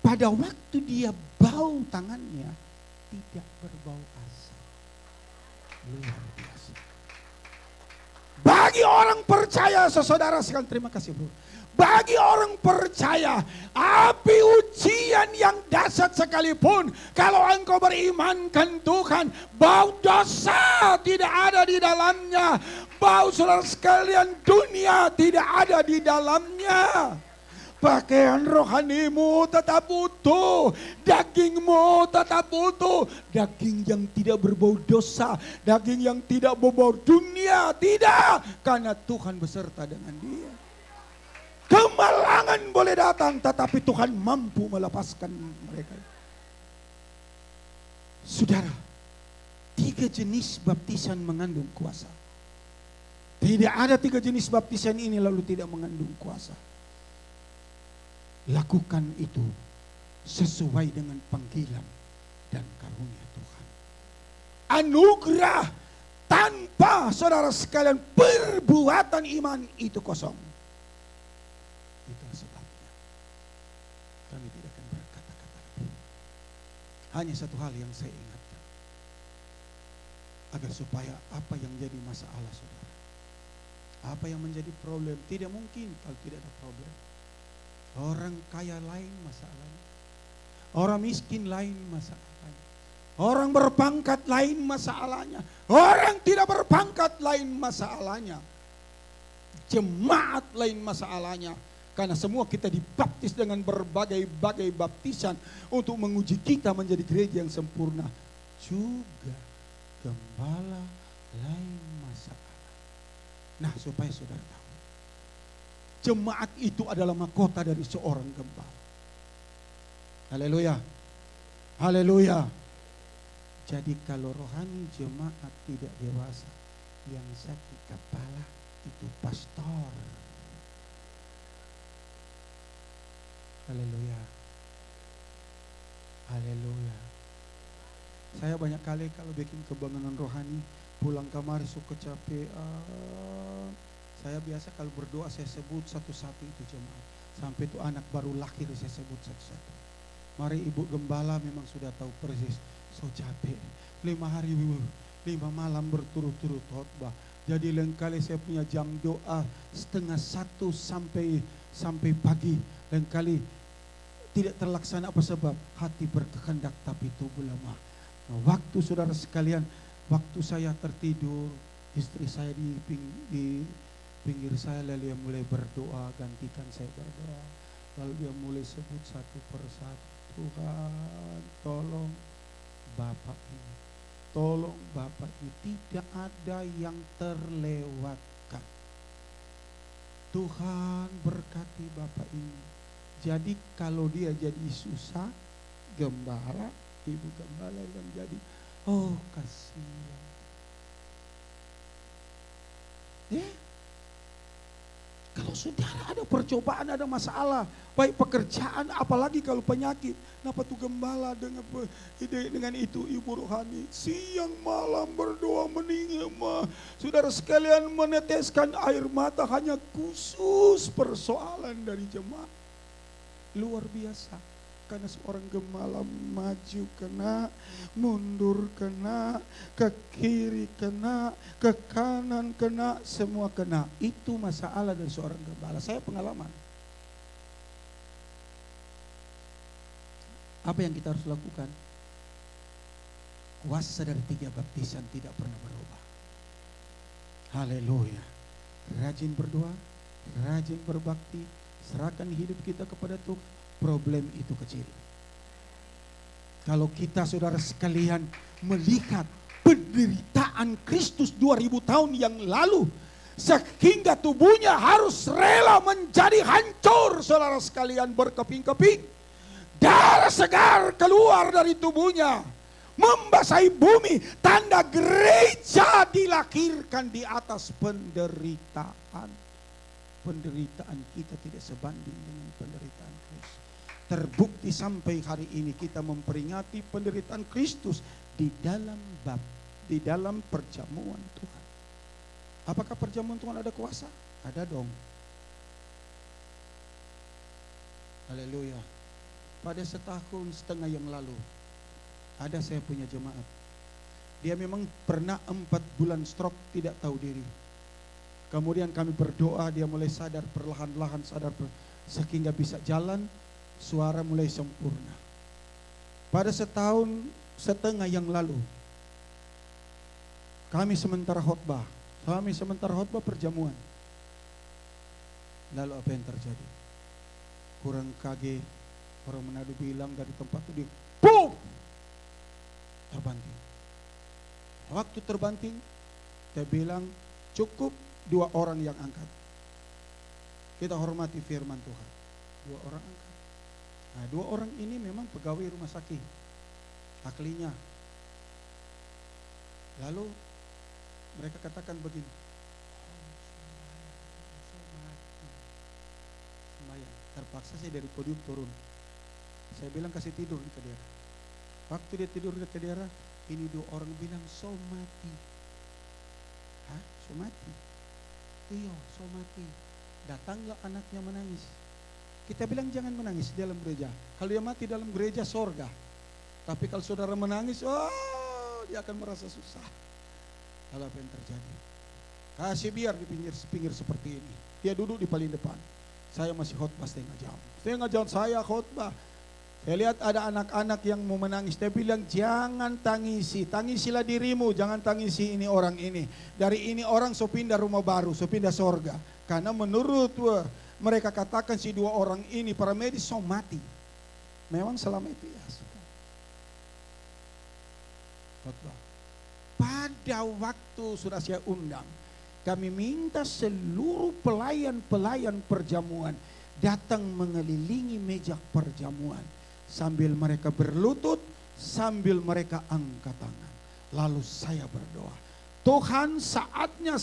Pada waktu dia bau tangannya, tidak berbau asap. Luar biasa. Bagi orang percaya, saudara sekalian, terima kasih bro. Bagi orang percaya, api ujian yang dahsyat sekalipun, kalau engkau berimankan Tuhan, bau dosa tidak ada di dalamnya. Bau, saudara sekalian, dunia tidak ada di dalamnya. Pakaian rohanimu tetap utuh, dagingmu tetap utuh, daging yang tidak berbau dosa, daging yang tidak berbau dunia, tidak, karena Tuhan beserta dengan dia. Kemalangan boleh datang, tetapi Tuhan mampu melepaskan mereka. Saudara, 3 jenis baptisan mengandung kuasa. Tidak ada 3 jenis baptisan ini lalu tidak mengandung kuasa. Lakukan itu sesuai dengan panggilan dan karunia Tuhan. Anugerah tanpa saudara sekalian perbuatan iman itu kosong. Itulah sebabnya kami tidak akan berkata-kata lagi. Hanya satu hal yang saya ingatkan, agar supaya apa yang jadi masalah saudara, apa yang menjadi problem, tidak mungkin kalau tidak ada problem. Orang kaya lain masalahnya, orang miskin lain masalahnya, orang berpangkat lain masalahnya, orang tidak berpangkat lain masalahnya, jemaat lain masalahnya. Karena semua kita dibaptis dengan berbagai-bagai baptisan untuk menguji kita menjadi gereja yang sempurna. Juga gembala lain masalah. Nah, supaya saudara tahu, jemaat itu adalah mahkota dari seorang gembala. Haleluya. Haleluya. Jadi kalau rohani jemaat tidak dewasa, yang sakit kepala itu pastor. Haleluya. Haleluya. Saya banyak kali kalau bikin kebangunan rohani, pulang kamar suka capean. Saya biasa kalau berdoa saya sebut satu-satu itu jemaat. Sampai itu anak baru lahir saya sebut satu-satu. Mari ibu gembala memang sudah tahu persis. So capek. 5 hari 5 malam berturut-turut khotbah. Jadi lain kali saya punya jam doa 12:30 sampai pagi. Lain kali tidak terlaksana apa sebab hati berkehendak tapi tubuh lemah. Nah, waktu saudara sekalian, waktu saya tertidur, istri saya di pinggir saya, lalu dia mulai berdoa, gantikan saya berdoa. Lalu dia mulai sebut satu persatu, Tuhan tolong Bapak ini, tolong Bapak ini, tidak ada yang terlewatkan. Tuhan berkati Bapak ini. Jadi kalau dia jadi susah, gembala, ibu gembala yang jadi, oh kasihan. Kalau saudara ada percobaan, ada masalah, baik pekerjaan, apalagi kalau penyakit, kenapa tuh gembala dengan itu ibu rohani siang malam berdoa meninggal, saudara sekalian meneteskan air mata hanya khusus persoalan dari jemaat. Luar biasa, karena seorang gembala maju kena, mundur kena, ke kiri kena, ke kanan kena, semua kena. Itu masalah dari seorang gembala. Saya pengalaman. Apa yang kita harus lakukan? Kuasa dari 3 baptisan tidak pernah berubah. Haleluya. Rajin berdoa, rajin berbakti, serahkan hidup kita kepada Tuhan, problem itu kecil. Kalau kita saudara sekalian melihat penderitaan Kristus 2000 tahun yang lalu, sehingga tubuhnya harus rela menjadi hancur, saudara sekalian, berkeping-keping. Darah segar keluar dari tubuhnya, membasahi bumi, tanda gereja dilahirkan di atas penderitaan. Penderitaan kita tidak sebanding dengan penderitaan Kristus. Terbukti sampai hari ini kita memperingati penderitaan Kristus di dalam perjamuan Tuhan. Apakah perjamuan Tuhan ada kuasa? Ada dong. Haleluya. Pada 1,5 tahun yang lalu, ada saya punya jemaat. Dia memang pernah 4 bulan stroke, tidak tahu diri. Kemudian kami berdoa, dia mulai sadar, perlahan-lahan sadar, sehingga bisa jalan, suara mulai sempurna. Pada 1,5 tahun yang lalu, kami sementara khotbah perjamuan. Lalu apa yang terjadi? Kurang kaget, orang Manado bilang dari tempat itu dia, boom! Terbanting. Waktu terbanting, dia bilang cukup 2 orang yang angkat. Kita hormati firman Tuhan. 2 orang angkat. Nah, 2 orang ini memang pegawai rumah sakit, ahlinya. Lalu mereka katakan begini, sembahyang. Terpaksa saya dari podium turun. Saya bilang kasih tidur di Kedera. Waktu dia tidur di Kedera, ini 2 orang bilang so mati. Hah? So mati? Iya, so mati. Datanglah anaknya menangis. Kita bilang jangan menangis di dalam gereja. Kalau dia mati dalam gereja sorga. Tapi kalau saudara menangis, dia akan merasa susah. Lalu apa yang terjadi? Kasih biar di pinggir seperti ini. Dia duduk di paling depan. Saya masih khotbah setengah jam. Setengah jam saya khotbah. Saya lihat ada anak-anak yang mau menangis. Dia bilang jangan tangisi. Tangisilah dirimu, jangan tangisi ini orang ini. Dari ini orang so pindah rumah baru, so pindah sorga. Karena menurut mereka katakan si 2 orang ini para medis so mati. Memang selama itu ya. Khotbah. Pada waktu sudah saya undang, kami minta seluruh pelayan-pelayan perjamuan datang mengelilingi meja perjamuan. Sambil mereka berlutut, sambil mereka angkat tangan. Lalu saya berdoa, Tuhan saatnya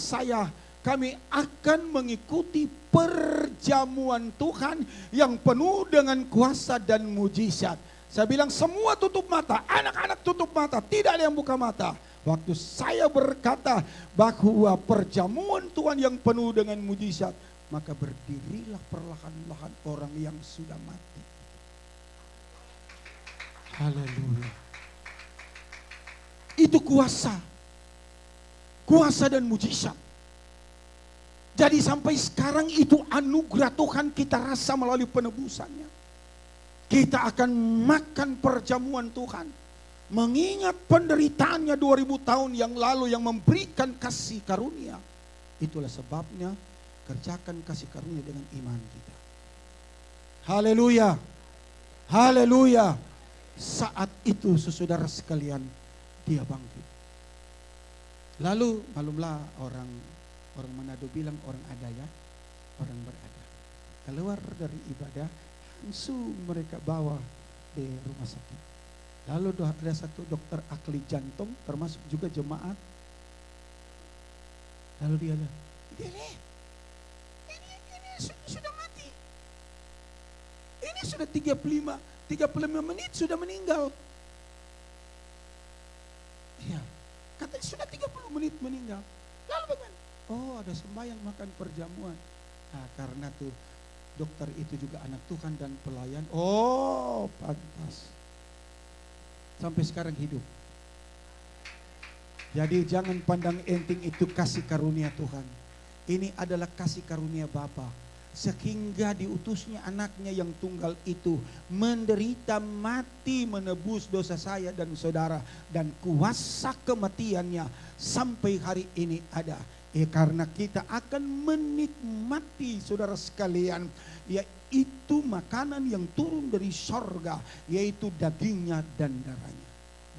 kami akan mengikuti perjamuan Tuhan yang penuh dengan kuasa dan mujizat. Saya bilang semua tutup mata, anak-anak tutup mata, tidak ada yang buka mata. Waktu saya berkata bahwa perjamuan Tuhan yang penuh dengan mujizat, maka berdirilah perlahan-lahan orang yang sudah mati. Haleluya. Itu kuasa. Kuasa dan mujizat. Jadi sampai sekarang itu anugerah Tuhan kita rasa melalui penebusannya. Kita akan makan perjamuan Tuhan. Mengingat penderitaannya 2000 tahun yang lalu yang memberikan kasih karunia. Itulah sebabnya kerjakan kasih karunia dengan iman kita. Haleluya. Haleluya. Saat itu saudara sekalian dia bangkit. Lalu malumlah orang Manado bilang orang ada ya, orang berada. Keluar dari ibadah langsung mereka bawa di rumah sakit. Lalu ada satu dokter ahli jantung termasuk juga jemaat. Lalu dia bilang, ini sudah mati. Ini sudah 35 menit sudah meninggal. Ya, katanya sudah 30 menit meninggal. Lalu bagaimana? Oh, ada sembahyang makan perjamuan. Nah, karena tuh dokter itu juga anak Tuhan dan pelayan. Oh, pantas. Sampai sekarang hidup. Jadi jangan pandang enteng itu kasih karunia Tuhan. Ini adalah kasih karunia Bapa. Sehingga diutusnya anaknya yang tunggal itu menderita mati menebus dosa saya dan saudara. Dan kuasa kematiannya sampai hari ini ada. Karena kita akan menikmati saudara sekalian, yaitu makanan yang turun dari sorga, yaitu dagingnya dan darahnya.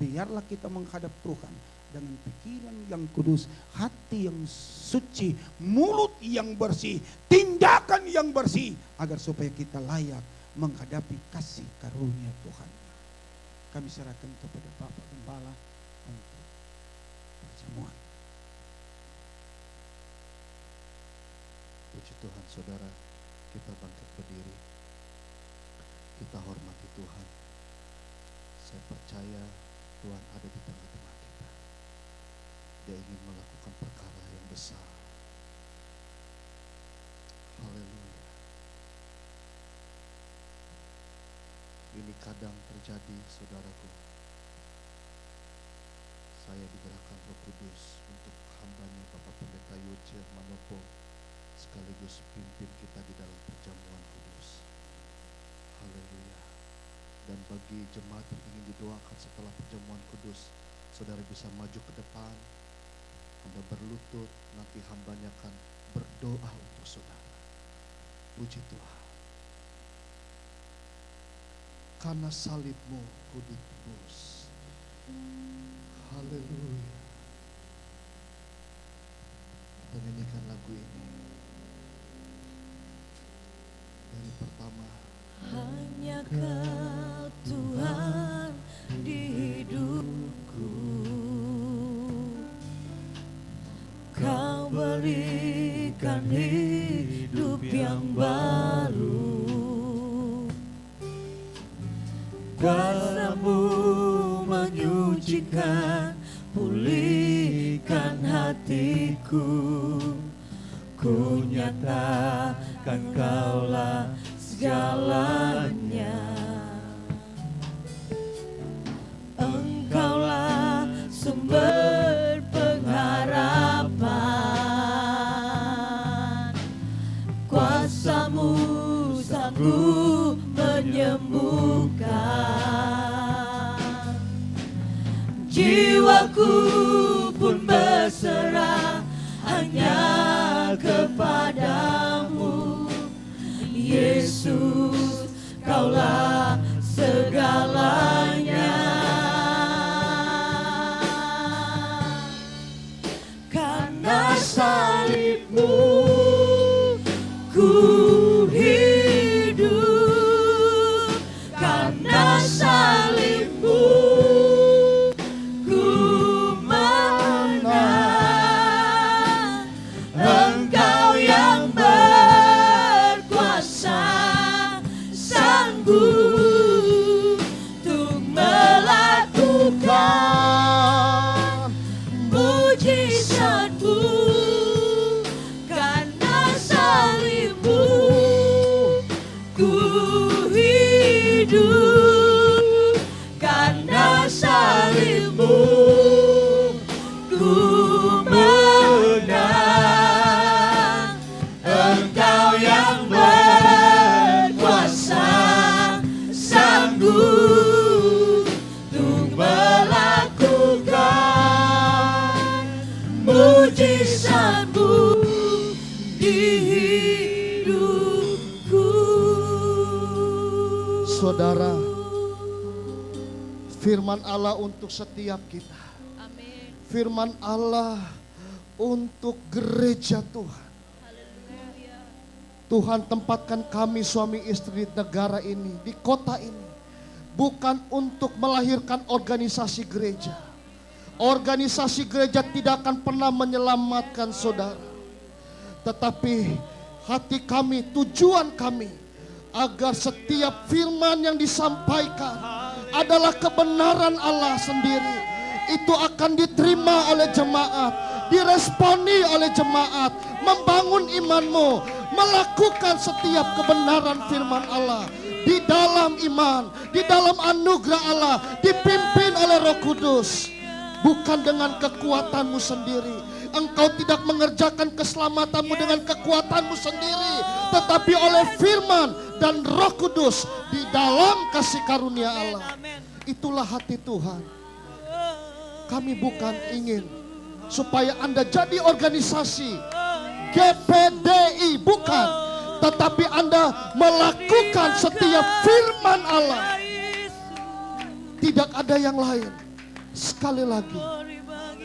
Biarlah kita menghadap Tuhan dengan pikiran yang kudus, hati yang suci, mulut yang bersih, tindakan yang bersih, agar supaya kita layak menghadapi kasih karunia Tuhan. Kami serahkan kepada Bapak Gembala untuk perjamuan. Puji Tuhan saudara, kita bangkit berdiri. Kita hormati Tuhan. Saya percaya Tuhan ada di tengah-tengah kita. Dia ingin melakukan perkara yang besar. Haleluya. Ini kadang terjadi saudaraku. Saya digerakkan Roh Kudus untuk hambanya Bapak Pendeta Yoce Manopo, sekaligus pimpin kita di dalam perjamuan kudus. Haleluya. Dan bagi jemaat yang ingin didoakan setelah perjamuan kudus, saudara bisa maju ke depan, Anda berlutut, nanti hambanya akan berdoa untuk saudara. Puji Tuhan. Karena salibmu ku ditebus. Haleluya. Kita nyanyikan lagu ini. Dari pertama, hanya Kau Tuhan di hidupku, Kau berikan hidup yang baru, Kuasa-Mu menyucikan, pulihkan hatiku. Ku nyatakan Kaulah segalanya. Engkaulah sumber pengharapan. Kuasa-Mu sanggup menyembuhkan. Jiwaku pun berserah hanya kepadamu. Yesus, Kaulah segalanya. Karena salib-Mu ku hidup. Karena salib-Mu ku menang. Engkau yang berkuasa, sanggup untuk melakukan mujizat-Mu. Karena salib-Mu ku hidup. Karena salib-Mu ku menang. Engkau yang berkuasa, sanggup untuk melakukan mujizat-Mu di hidupku. Saudara, firman Allah untuk setiap kita. Amin. Firman Allah untuk gereja Tuhan. Haleluya. Tuhan tempatkan kami suami istri di negara ini, di kota ini. Bukan untuk melahirkan organisasi gereja. Organisasi gereja tidak akan pernah menyelamatkan saudara. Tetapi hati kami, tujuan kami, agar setiap firman yang disampaikan adalah kebenaran Allah sendiri. Itu akan diterima oleh jemaat, diresponi oleh jemaat, membangun imanmu, melakukan setiap kebenaran firman Allah di dalam iman, di dalam anugerah Allah, dipimpin oleh Roh Kudus. Bukan dengan kekuatanmu sendiri. Engkau tidak mengerjakan keselamatanmu dengan kekuatanmu sendiri, tetapi oleh firman dan Roh Kudus di dalam kasih karunia Allah. Itulah hati Tuhan. Kami bukan ingin supaya Anda jadi organisasi GPDI, bukan. Tetapi Anda melakukan setiap firman Allah. Tidak ada yang lain. Sekali lagi,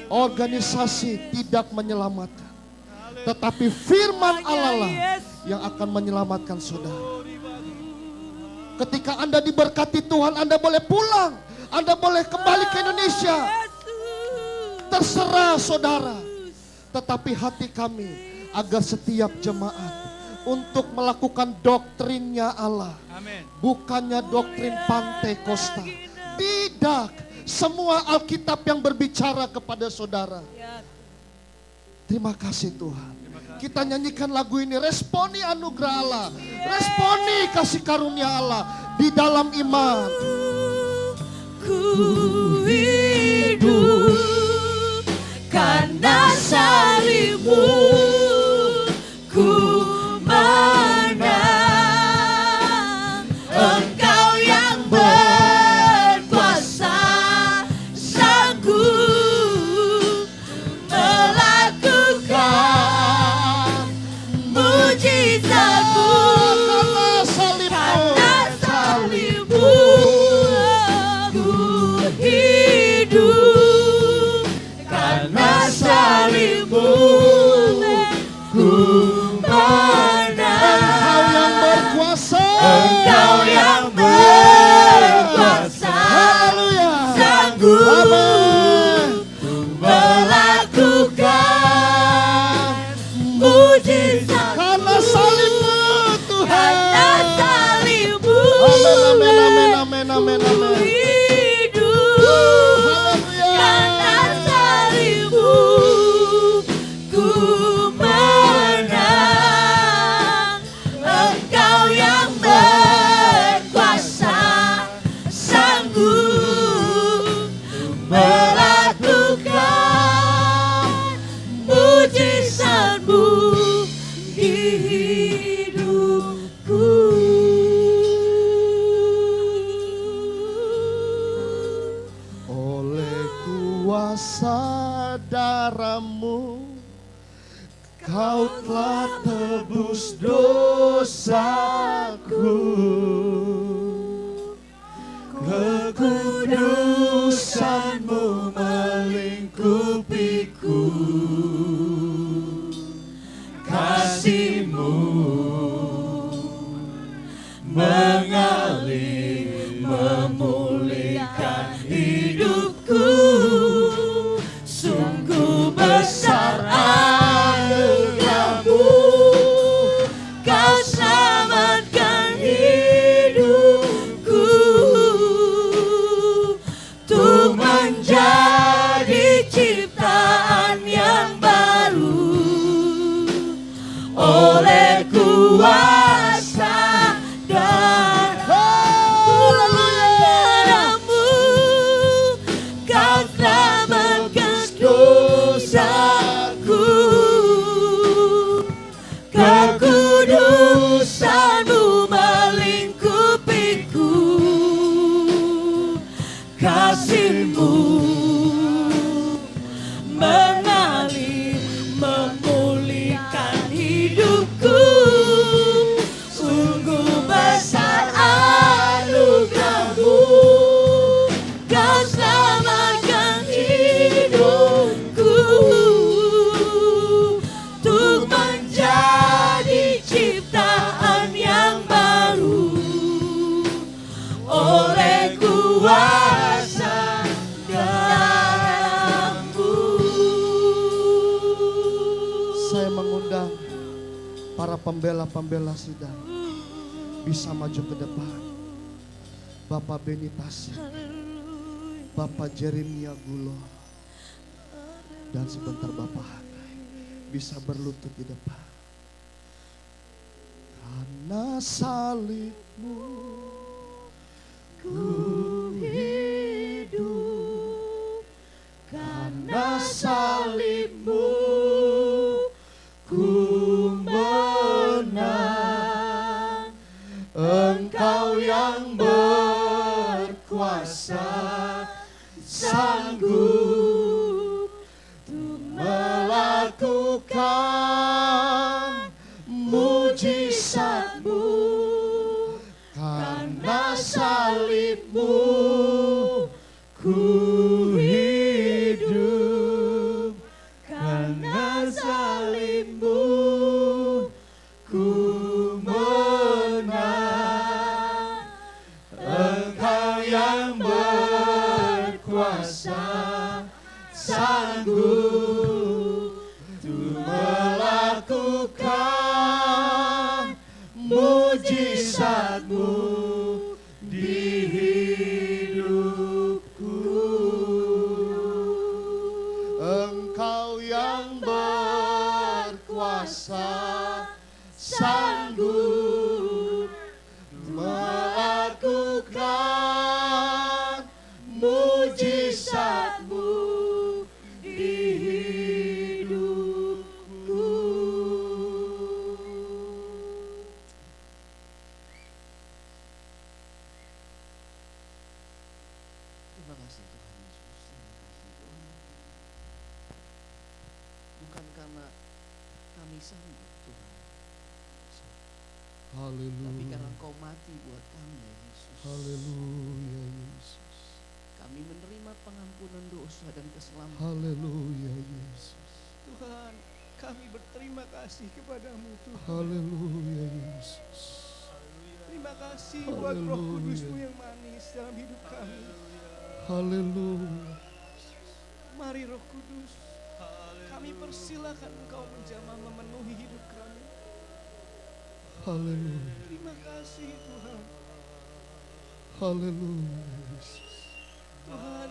organisasi tidak menyelamatkan, tetapi firman Allah lah yang akan menyelamatkan saudara. Ketika Anda diberkati Tuhan, Anda boleh pulang, Anda boleh kembali ke Indonesia. Terserah saudara. Tetapi hati kami agar setiap jemaat untuk melakukan doktrinnya Allah. Bukannya doktrin Pantekosta. Tidak. Semua Alkitab yang berbicara kepada saudara. Terima kasih Tuhan. Kita nyanyikan lagu ini. Responi anugerah Allah. Responi kasih karunia Allah di dalam iman. Ku hidup karena salib-Mu, ku menang. Engkau yang berkuasa, sanggup melakukan mujizat-Mu. Karena salib-Mu ku hidup. Karena salib-Mu Engkau telah tebus dosaku, kekudusan-Mu melingkupiku, kasih-Mu mengalir memulihkan hidupku. Sungguh besar anugerah-Mu, Kau selamatkan hidupku, untuk menjadi ciptaan yang baru oleh kuasa dan darah-Mu. Kau selamatkan dosaku, kekudusan-Mu melingkupiku, kasih-Mu mengalir memulihkan hidupku. Sungguh besar anugerah-Mu, Kau selamatkan hidupku, untuk menjadi ciptaan yang baru oleh kuasa darah-Mu. Saya mengundang para pembela-pembela sidang bisa maju ke depan. Bapak Beni Tasik, Bapak Jeremia Gulo, dan sebentar Bapak Hagai bisa berlutut di depan. Karena salib-Mu ku hidup, karena salib-Mu ku menang. Engkau yang berkuasa, sanggup untuk melakukan mujizat-Mu. Karena salib-Mu ku hidup, karena salib-Mu ku menang. Engkau yang berkuasa, sanggup untuk melakukan mujizat-Mu di hidupku. Engkau yang berkuasa, sanggup melakukan mujizat-Mu di hidupku. Terima kasih Tuhan Yesus. Bukan karena kami sanggup Tuhan, tapi Haleluya. karena Engkau mati buat kami ya Yesus. Haleluya Yesus. Kami menerima pengampunan dosa dan keselamatan. Haleluya Yesus. Tuhan, kami berterima kasih kepadamu Tuhan. Haleluya Yesus. Terima kasih buat Roh Haleluya. Kudus-Mu yang manis dalam hidup kami. Haleluya. Mari Roh Kudus, kami persilakan Engkau menjamah memenuhi hidup kami. Haleluya. Terima kasih Tuhan. Haleluya Yesus. Tuhan,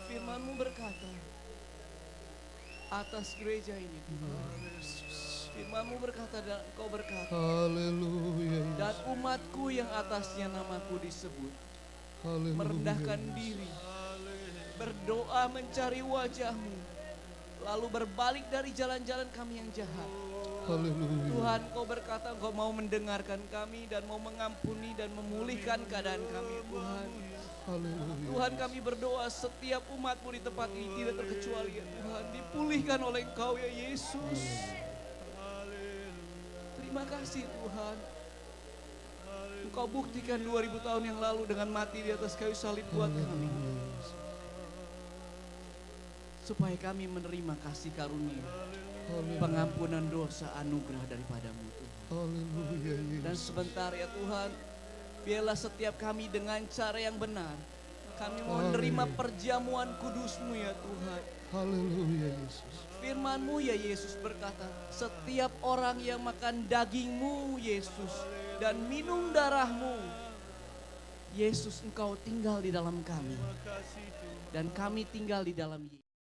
firman-Mu berkata atas gereja ini Tuhan. Firman-Mu berkata dan Engkau berkata, Haleluya Yesus. dan umatku yang atasnya namaku disebut Haleluya merendahkan Yesus. diri, berdoa mencari wajah-Mu, lalu berbalik dari jalan-jalan kami yang jahat. Haleluya. Tuhan, Kau berkata Engkau mau mendengarkan kami dan mau mengampuni dan memulihkan keadaan kami Tuhan. Haleluya. Tuhan, kami berdoa setiap umat-Mu di tempat ini tidak terkecuali ya Tuhan, dipulihkan oleh Engkau ya Yesus. Terima kasih Tuhan. Engkau buktikan 2000 tahun yang lalu dengan mati di atas kayu salib buat kami. Supaya kami menerima kasih karunia, pengampunan dosa, anugerah daripadamu Tuhan. Haleluya Yesus. Dan sebentar ya Tuhan, biarlah setiap kami dengan cara yang benar. Kami mau menerima perjamuan kudus-Mu ya Tuhan. Haleluya Yesus. Firman-Mu ya Yesus berkata, setiap orang yang makan daging-Mu Yesus dan minum darah-Mu, Yesus Engkau tinggal di dalam kami. Dan kami tinggal di dalam Yesus.